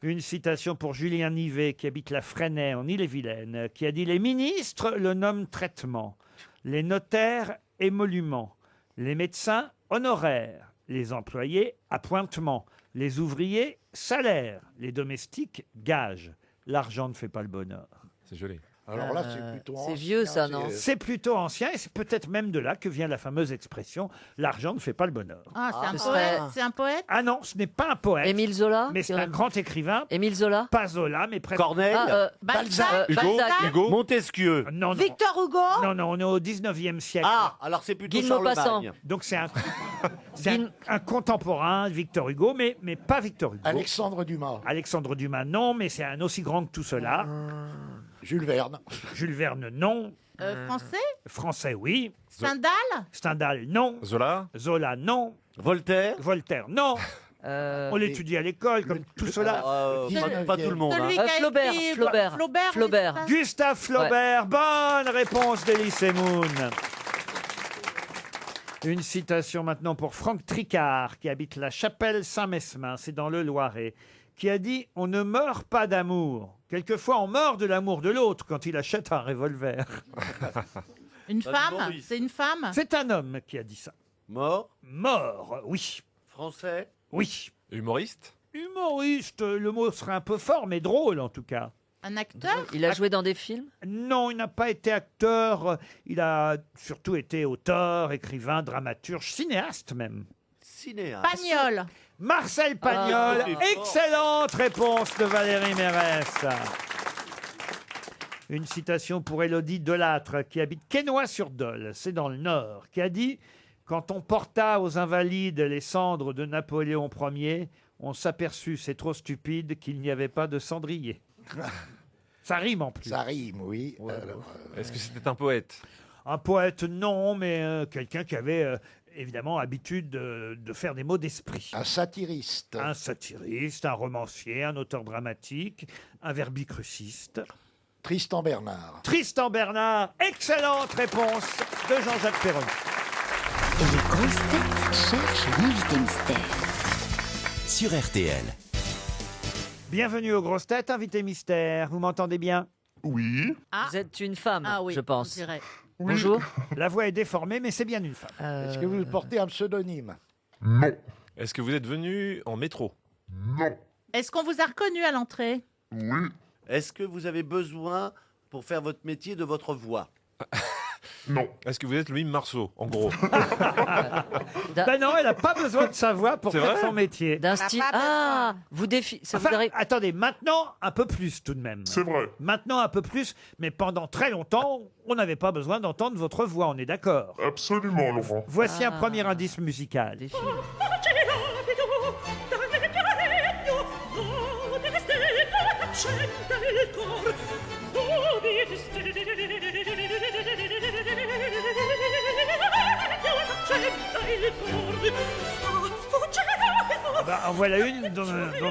Une citation pour Julien Nivet, qui habite la Fresnaye, en Ille-et-Vilaine, qui a dit « Les ministres le nomment traitement, les notaires émoluments, les médecins honoraires, les employés appointement, les ouvriers salaire, les domestiques gages. L'argent ne fait pas le bonheur. » C'est joli. Alors là, c'est plutôt C'est ancien, vieux, ça, non? C'est plutôt ancien et c'est peut-être même de là que vient la fameuse expression « l'argent ne fait pas le bonheur Ah, c'est un ce poète. serait- C'est un poète. ». Ah non, ce n'est pas un poète, Émile Zola. mais c'est un grand écrivain. Émile Zola. Pas Zola, mais presque. Corneille? Balzac. Hugo? Balzac. Hugo? Montesquieu? Non, non. Victor Hugo. Non, non, on est au 19e siècle. Ah, alors c'est plutôt Guy de Maupassant. Charlemagne. Donc c'est un contemporain de Victor Hugo, mais pas Victor Hugo. Alexandre Dumas. Alexandre Dumas, non, mais c'est un aussi grand que tout cela. Jules Verne. Jules Verne, non. Français. Français, oui. Stendhal. Stendhal, non. Zola? Zola, non. Voltaire? Voltaire, non. On l'étudie à l'école, comme tout cela. Pas tout le monde. Celui hein. qui a Flaubert, écrit- Flaubert. Flaubert. Flaubert. oui, c'est ça. Gustave Flaubert, bonne réponse d'Elie Moon. Une citation maintenant pour Franck Tricard, qui habite la Chapelle Saint-Mesmin, c'est dans le Loiret, qui a dit « On ne meurt pas d'amour. Quelquefois, on meurt de l'amour de l'autre quand il achète un revolver. Une Pas femme. d'humoriste. C'est une femme. » C'est un homme qui a dit ça. Mort? Mort, oui. Français? Oui. Humoriste? Humoriste, le mot serait un peu fort, mais drôle en tout cas. Un acteur. Il a joué dans des films. Non, il n'a pas été acteur. Il a surtout été auteur, écrivain, dramaturge, cinéaste même. Cinéaste. Pagnol. Marcel Pagnol, Ah, excellente réponse de Valérie Mérès. Une citation pour Élodie Delattre, qui habite Quesnoy-sur-Dole, c'est dans le Nord, qui a dit « Quand on porta aux Invalides les cendres de Napoléon Ier, on s'aperçut, c'est trop stupide, qu'il n'y avait pas de cendrier. » Ça rime en plus. Ça rime, oui. Est-ce que c'était un poète? Un poète, non, mais quelqu'un qui avait évidemment habitude de faire des mots d'esprit. Un satiriste. Un satiriste, un romancier, un auteur dramatique, un verbicruciste. Tristan Bernard. Tristan Bernard, excellente réponse de Jean-Jacques Perroni. Les grosses têtes cherchent l'invité mystère. Sur RTL. Bienvenue aux grosses têtes, invité mystère. Vous m'entendez bien? Oui. Ah. Vous êtes une femme, Ah oui. je pense. on dirait. Bonjour. La voix est déformée, mais c'est bien une femme. Est-ce que vous portez un pseudonyme? Non. Est-ce que vous êtes venu en métro? Non. Est-ce qu'on vous a reconnu à l'entrée? Oui. Est-ce que vous avez besoin, pour faire votre métier, de votre voix? Non. Est-ce que vous êtes Louis Marceau, en gros? Ben non, elle n'a pas besoin de sa voix pour C'est faire vrai son métier. D'un style. Ah, vous défi. Ça Enfin, vous arrive. attendez, maintenant, un peu plus tout de même. C'est vrai. Maintenant, un peu plus, mais pendant très longtemps, on n'avait pas besoin d'entendre votre voix, on est d'accord. Absolument, Laurent. Voici un Ah. premier indice musical. Des films. bah, en voilà une dont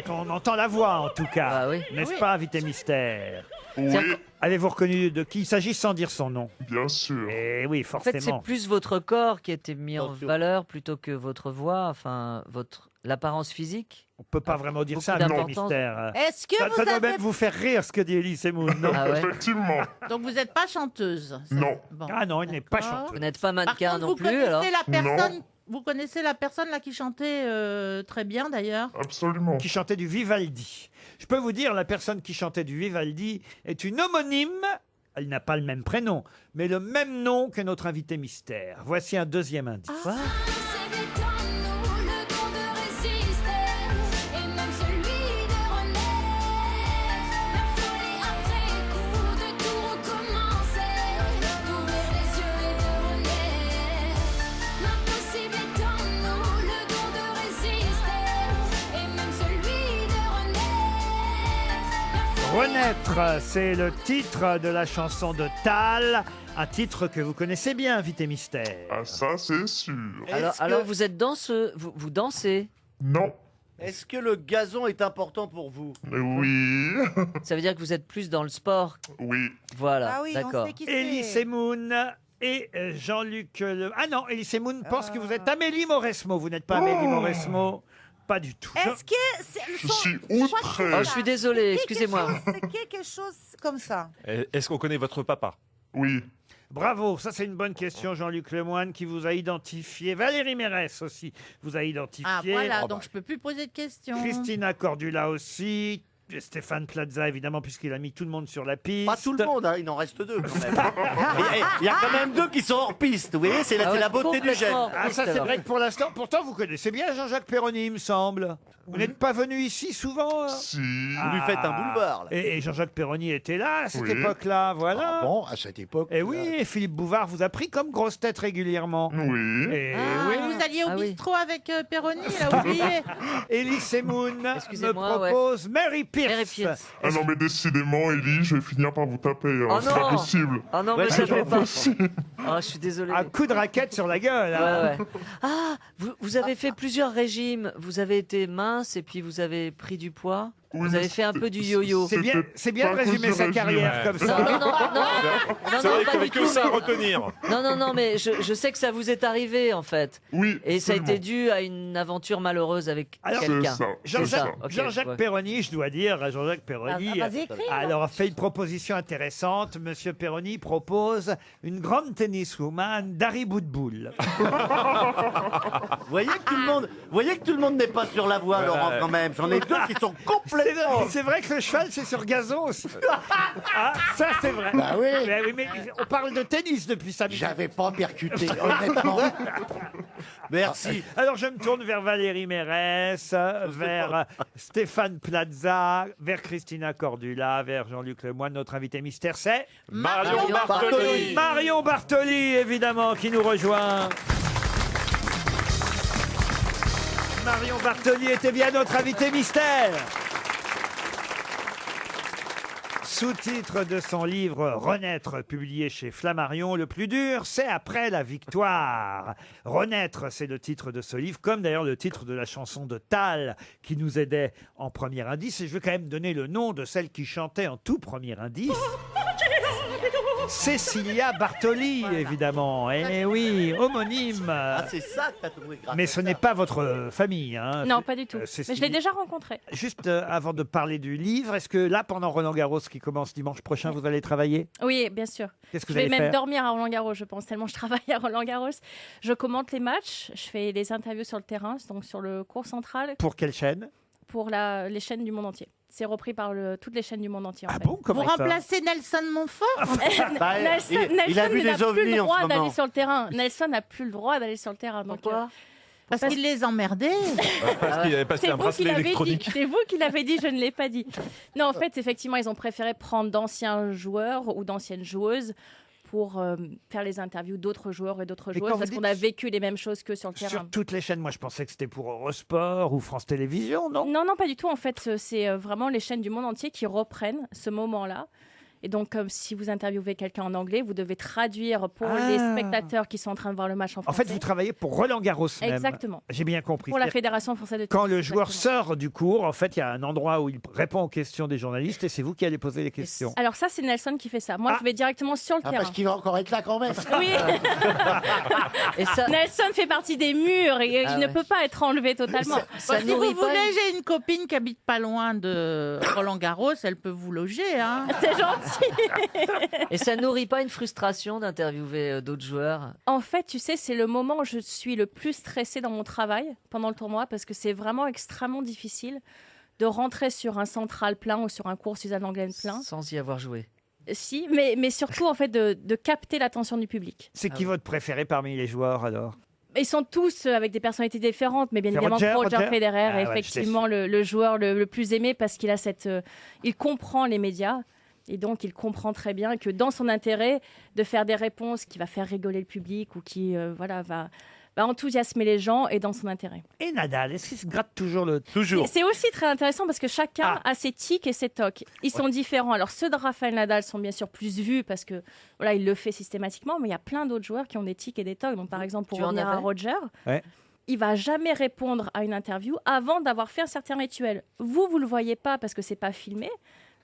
on entend la voix, en tout cas. N'est-ce Oui. pas, invité mystère? Oui, Avez-vous reconnu de qui il s'agit sans dire son nom? bien sûr. Eh oui, En fait, c'est forcément. plus votre corps qui a été mis en valeur plutôt que votre voix, enfin, l'apparence physique. On peut pas vraiment dire beaucoup ça, invité d'importance. mystère. Est-ce que Ça vous doit avez... même vous faire rire ce que dit Elise Moon, non? Ah ouais. Effectivement. Donc vous n'êtes pas chanteuse. ça- Non. Bon. Ah non, il n'est pas D'accord. chanteur. Vous n'êtes pas Par mannequin contre, non vous plus, connaissez alors la personne. Vous connaissez la personne là qui chantait très bien d'ailleurs. Absolument. Qui chantait du Vivaldi. Je peux vous dire, la personne qui chantait du Vivaldi est une homonyme. Elle n'a pas le même prénom, mais le même nom que notre invité mystère. Voici un deuxième indice. C'est vite en nous le don de résister et même celui de renaître. La folie après coup de tout recommencer, d'ouvrir les yeux et de renaître. L'impossible est en nous le don de résister et même celui de renaître. Renaître, c'est le titre de la chanson de Tal, un titre que vous connaissez bien, invité mystère. Ah, ça, c'est sûr. Alors vous êtes danseux, vous dansez. Non. Est-ce que le gazon est important pour vous? Oui. Ça veut dire que vous êtes plus dans le sport. Oui. Voilà, Ah oui, on d'accord. sait qui Elise c'est. Moon et Jean-Luc Le... Ah non, Elise Moon pense que vous êtes Amélie Mauresmo. Vous n'êtes pas Amélie Mauresmo. Pas du tout. Est-ce que c'est Je suis outré. Oh, je suis désolé, excusez-moi. C'est quelque chose comme ça. Est-ce qu'on connaît votre papa? Oui. Bravo, ça c'est une bonne question, Jean-Luc Lemoyne, qui vous a identifié. Valérie Mérès aussi vous a identifié. Ah voilà, donc je peux plus poser de questions. Christina Cordula aussi. Stéphane Plaza, évidemment, puisqu'il a mis tout le monde sur la piste. Pas tout le monde, hein, il en reste deux quand même. Il y a quand même deux qui sont hors piste, vous voyez, c'est la beauté du gène. Ah, ça c'est vrai que pour l'instant, pourtant vous connaissez bien Jean-Jacques Perroni, il me semble. Vous n'êtes pas venu ici souvent? Si. Vous lui faites un boulevard. Là. Et Jean-Jacques Perroni était là à cette Oui. époque-là, voilà. Ah bon, à cette époque. Et oui, et Philippe Bouvard vous a pris comme grosse tête régulièrement. Oui. Et Ah, oui. vous alliez au Ah oui. bistrot avec Perroni, il a oublié. Elise Moon me Excusez-moi, propose Mary Pierce. Mary Pierce. Ah non, mais décidément, Ellie, je vais finir par vous taper. Hein. Oh c'est pas non. possible. Ah non, Ouais, mais c'est ça fait pas pas. possible. Ah, je suis désolé. Un coup de raquette sur la gueule. hein. Ouais, ouais. Ah, vous avez fait plusieurs régimes. Vous avez été mince et puis vous avez pris du poids. Oui, Vous mais avez fait un peu du yo-yo. C'est bien de pas à cause résumer du sa régime. carrière comme Non, ça. non, non, non, non, C'est non, vrai pas qu'il n'y avait du que tout, ça à mais- retenir. Non, mais je sais que ça vous est arrivé en fait. Oui. Et ça a été absolument. dû à une aventure malheureuse avec Alors, quelqu'un. C'est ça. Jean-Jacques ça, ok, Jean-Jacques ouais. Perroni, je dois dire, Jean-Jacques Perroni, vas-y, écris, alors a fait une proposition intéressante. Monsieur Perroni propose une grande tenniswoman, Dari Boudboul. Vous voyez que tout le monde n'est pas sur la voie, Laurent, quand même. J'en ai deux qui sont complètement. C'est vrai que le cheval, c'est sur gazon aussi. Ah, ça, c'est vrai. Bah oui. Mais on parle de tennis depuis ça. J'avais pas percuté, honnêtement. Merci. Alors, je me tourne vers Valérie Mérès, vers Stéphane Plaza, vers Christina Cordula, vers Jean-Luc Lemoyne. Notre invité mystère, c'est Marion Bartoli. Marion Bartoli, évidemment, qui nous rejoint. Marion Bartoli était bien notre invité mystère. Sous-titre de son livre Renaître, publié chez Flammarion, le plus dur, c'est après la victoire. Renaître, c'est le titre de ce livre, comme d'ailleurs le titre de la chanson de Tal qui nous aidait en premier indice. Et je vais quand même donner le nom de celle qui chantait en tout premier indice. Cécilia Bartoli, évidemment. Eh oui, homonyme. Ah, c'est ça que t'as trouvé grave. Mais ce n'est pas votre famille. Hein. Non, pas du tout. Mais Cécilia. je l'ai déjà rencontré. Juste avant de parler du livre, est-ce que là, pendant Roland-Garros qui commence dimanche prochain, vous allez travailler? Oui, bien sûr. Qu'est-ce que Je vous vais allez même faire? dormir à Roland-Garros, je pense, tellement je travaille à Roland-Garros. Je commente les matchs, je fais les interviews sur le terrain, donc sur le court central, Pour quelle chaîne? pour les chaînes du monde entier. C'est repris par toutes les chaînes du monde entier. En fait. bon, Vous comment ça? remplacez Nelson Montfort? Bah, Nelson, il a vu n'a des ovnis plus le en droit ce moment. d'aller sur le terrain. Nelson n'a plus le droit d'aller sur le terrain. Donc, Pourquoi Parce qu'il les emmerdait. Parce qu'il avait passé c'est un vous qui bracelet l'avez dit. électronique. C'est vous qui l'avez dit, je ne l'ai pas dit. Non, en fait, effectivement, ils ont préféré prendre d'anciens joueurs ou d'anciennes joueuses pour faire les interviews d'autres joueurs et d'autres Mais joueuses quand parce vous qu'on a dites vécu les mêmes choses que sur le Sur terrain. toutes les chaînes, moi je pensais que c'était pour Eurosport ou France Télévisions, non? Non, pas du tout. En fait, c'est vraiment les chaînes du monde entier qui reprennent ce moment-là Et donc, comme si vous interviewez quelqu'un en anglais, vous devez traduire pour les spectateurs qui sont en train de voir le match en En français. fait, vous travaillez pour Roland Garros même. Exactement. J'ai bien compris. Pour la C'est-à-dire Fédération française de Quand tennis. le joueur sort du cours, en fait, il y a un endroit où il répond aux questions des journalistes et c'est vous qui allez poser les questions. Alors ça, c'est Nelson qui fait ça. Moi, je vais directement sur le terrain. Parce qu'il va encore être là quand même. Oui. Nelson fait partie des murs et il ne peut pas être enlevé totalement. Si vous voulez, j'ai une copine qui habite pas loin de Roland Garros, elle peut vous loger. Hein. C'est gentil. Et ça nourrit pas une frustration d'interviewer d'autres joueurs? En fait, tu sais, c'est le moment où je suis le plus stressée dans mon travail pendant le tournoi parce que c'est vraiment extrêmement difficile de rentrer sur un central plein ou sur un court Suzanne Lenglen plein. Sans y avoir joué. Si, mais surtout en fait de capter l'attention du public. C'est qui votre préféré parmi les joueurs alors? Ils sont tous avec des personnalités différentes, mais bien C'est évidemment Roger Federer Ah est ouais, effectivement le joueur le plus aimé parce qu'il a il comprend les médias et donc il comprend très bien que dans son intérêt de faire des réponses qui va faire rigoler le public ou qui va enthousiasmer les gens et dans son intérêt. Et Nadal, est-ce qu'il se gratte toujours le... Et c'est aussi très intéressant parce que chacun a ses tics et ses tocs. Ils sont différents. Alors ceux de Rafael Nadal sont bien sûr plus vus parce que il le fait systématiquement, mais il y a plein d'autres joueurs qui ont des tics et des tocs. Donc par exemple pour revenir à Roger, il va jamais répondre à une interview avant d'avoir fait un certain rituel. Vous le voyez pas parce que c'est pas filmé.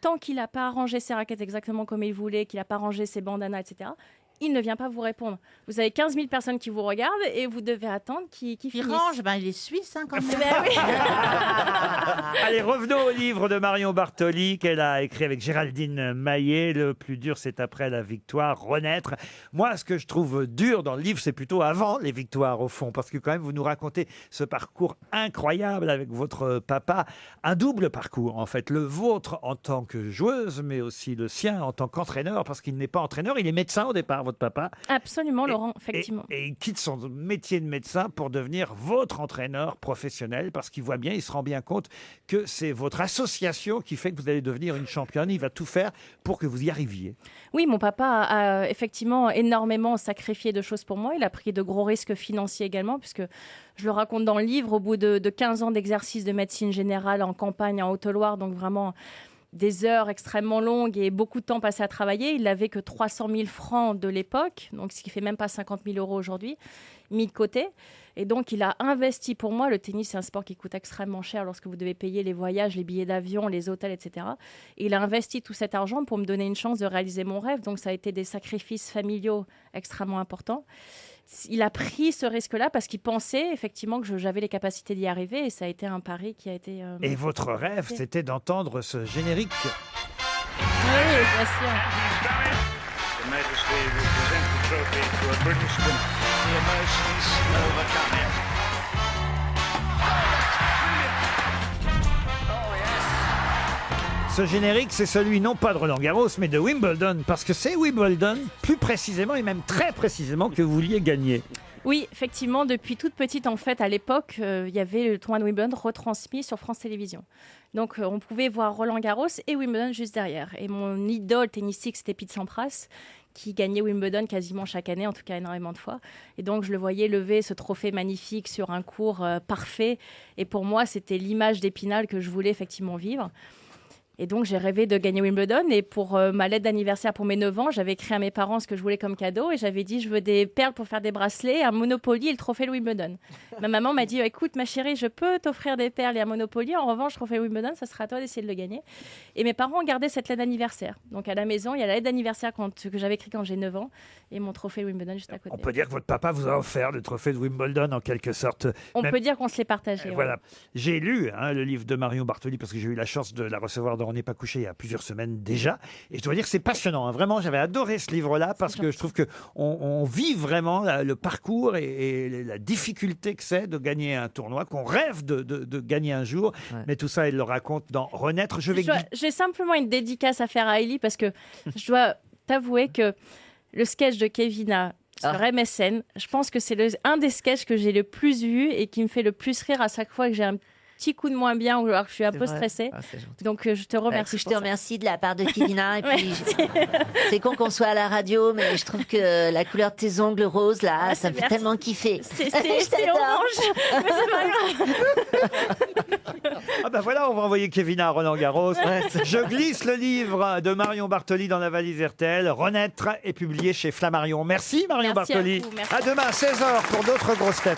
Tant qu'il n'a pas arrangé ses raquettes exactement comme il voulait, qu'il n'a pas rangé ses bandanas, etc., il ne vient pas vous répondre. Vous avez 15 000 personnes qui vous regardent et vous devez attendre qu'il finisse. Il range, il est suisse quand même. Allez, revenons au livre de Marion Bartoli qu'elle a écrit avec Géraldine Maillet. Le plus dur, c'est après la victoire, renaître. Moi, ce que je trouve dur dans le livre, c'est plutôt avant les victoires, au fond. Parce que quand même, vous nous racontez ce parcours incroyable avec votre papa. Un double parcours, en fait. Le vôtre en tant que joueuse, mais aussi le sien en tant qu'entraîneur. Parce qu'il n'est pas entraîneur, il est médecin au départ, votre papa. Absolument, Laurent, effectivement. Et il quitte son métier de médecin pour devenir votre entraîneur professionnel parce qu'il voit bien, il se rend bien compte que c'est votre association qui fait que vous allez devenir une championne. Il va tout faire pour que vous y arriviez. Oui, mon papa a effectivement énormément sacrifié de choses pour moi. Il a pris de gros risques financiers également, puisque je le raconte dans le livre, au bout de 15 ans d'exercice de médecine générale en campagne, en Haute-Loire, donc vraiment des heures extrêmement longues et beaucoup de temps passé à travailler. Il n'avait que 300 000 francs de l'époque, donc ce qui fait même pas 50 000 euros aujourd'hui, mis de côté. Et donc, il a investi pour moi. Le tennis, c'est un sport qui coûte extrêmement cher lorsque vous devez payer les voyages, les billets d'avion, les hôtels, etc. Et il a investi tout cet argent pour me donner une chance de réaliser mon rêve. Donc, ça a été des sacrifices familiaux extrêmement importants. Il a pris ce risque-là parce qu'il pensait effectivement que j'avais les capacités d'y arriver et ça a été un pari qui a été... Et votre rêve, c'était d'entendre ce générique. Oui, bien sûr. Her Majesty will present the trophy to a British winner. The emotions overcome him. Ce générique, c'est celui non pas de Roland Garros, mais de Wimbledon, parce que c'est Wimbledon, plus précisément et même très précisément, que vous vouliez gagner. Oui, effectivement, depuis toute petite, en fait, à l'époque, il y avait le tournoi de Wimbledon retransmis sur France Télévisions. Donc, on pouvait voir Roland Garros et Wimbledon juste derrière. Et mon idole tennistique, c'était Pete Sampras, qui gagnait Wimbledon quasiment chaque année, en tout cas énormément de fois. Et donc, je le voyais lever ce trophée magnifique sur un court parfait. Et pour moi, c'était l'image d'Épinal que je voulais effectivement vivre. Et donc, j'ai rêvé de gagner Wimbledon. Et pour ma lettre d'anniversaire pour mes 9 ans, j'avais écrit à mes parents ce que je voulais comme cadeau. Et j'avais dit, je veux des perles pour faire des bracelets, un Monopoly et le trophée de Wimbledon. Ma maman m'a dit, écoute, ma chérie, je peux t'offrir des perles et un Monopoly. En revanche, le trophée de Wimbledon, ça sera à toi d'essayer de le gagner. Et mes parents ont gardé cette lettre d'anniversaire. Donc, à la maison, il y a la lettre d'anniversaire que j'avais écrite quand j'ai 9 ans et mon trophée de Wimbledon juste à côté. On peut dire que votre papa vous a offert le trophée de Wimbledon en quelque sorte. On peut dire qu'on se l'est partagé. Ouais. Voilà. J'ai lu le livre de Marion Bartoli parce que j'ai eu la chance de la recevoir dans On n'est pas couché il y a plusieurs semaines déjà. Et je dois dire que c'est passionnant. Vraiment, j'avais adoré ce livre-là parce que je trouve qu'on vit vraiment le parcours et la difficulté que c'est de gagner un tournoi, qu'on rêve de gagner un jour. Ouais. Mais tout ça, elle le raconte dans Renaître. J'ai simplement une dédicace à faire à Ellie parce que je dois t'avouer que le sketch de Kevina sur MSN, je pense que c'est un des sketchs que j'ai le plus vu et qui me fait le plus rire à chaque fois que j'ai un petit coup de moins bien ou alors que je suis un peu stressée. Donc je te remercie. Je te remercie de la part de Kevina. Et puis, c'est con qu'on soit à la radio, mais je trouve que la couleur de tes ongles roses, là, ça me fait tellement kiffer. C'est orange, mais c'est pas grave. Ah bah voilà, on va envoyer Kevin à Roland Garros. Ouais, c'est- Je glisse le livre de Marion Bartoli dans la valise RTL. Renaître est publié chez Flammarion. Merci Marion Merci à Bartoli. vous, merci. À demain 16h pour d'autres grosses têtes.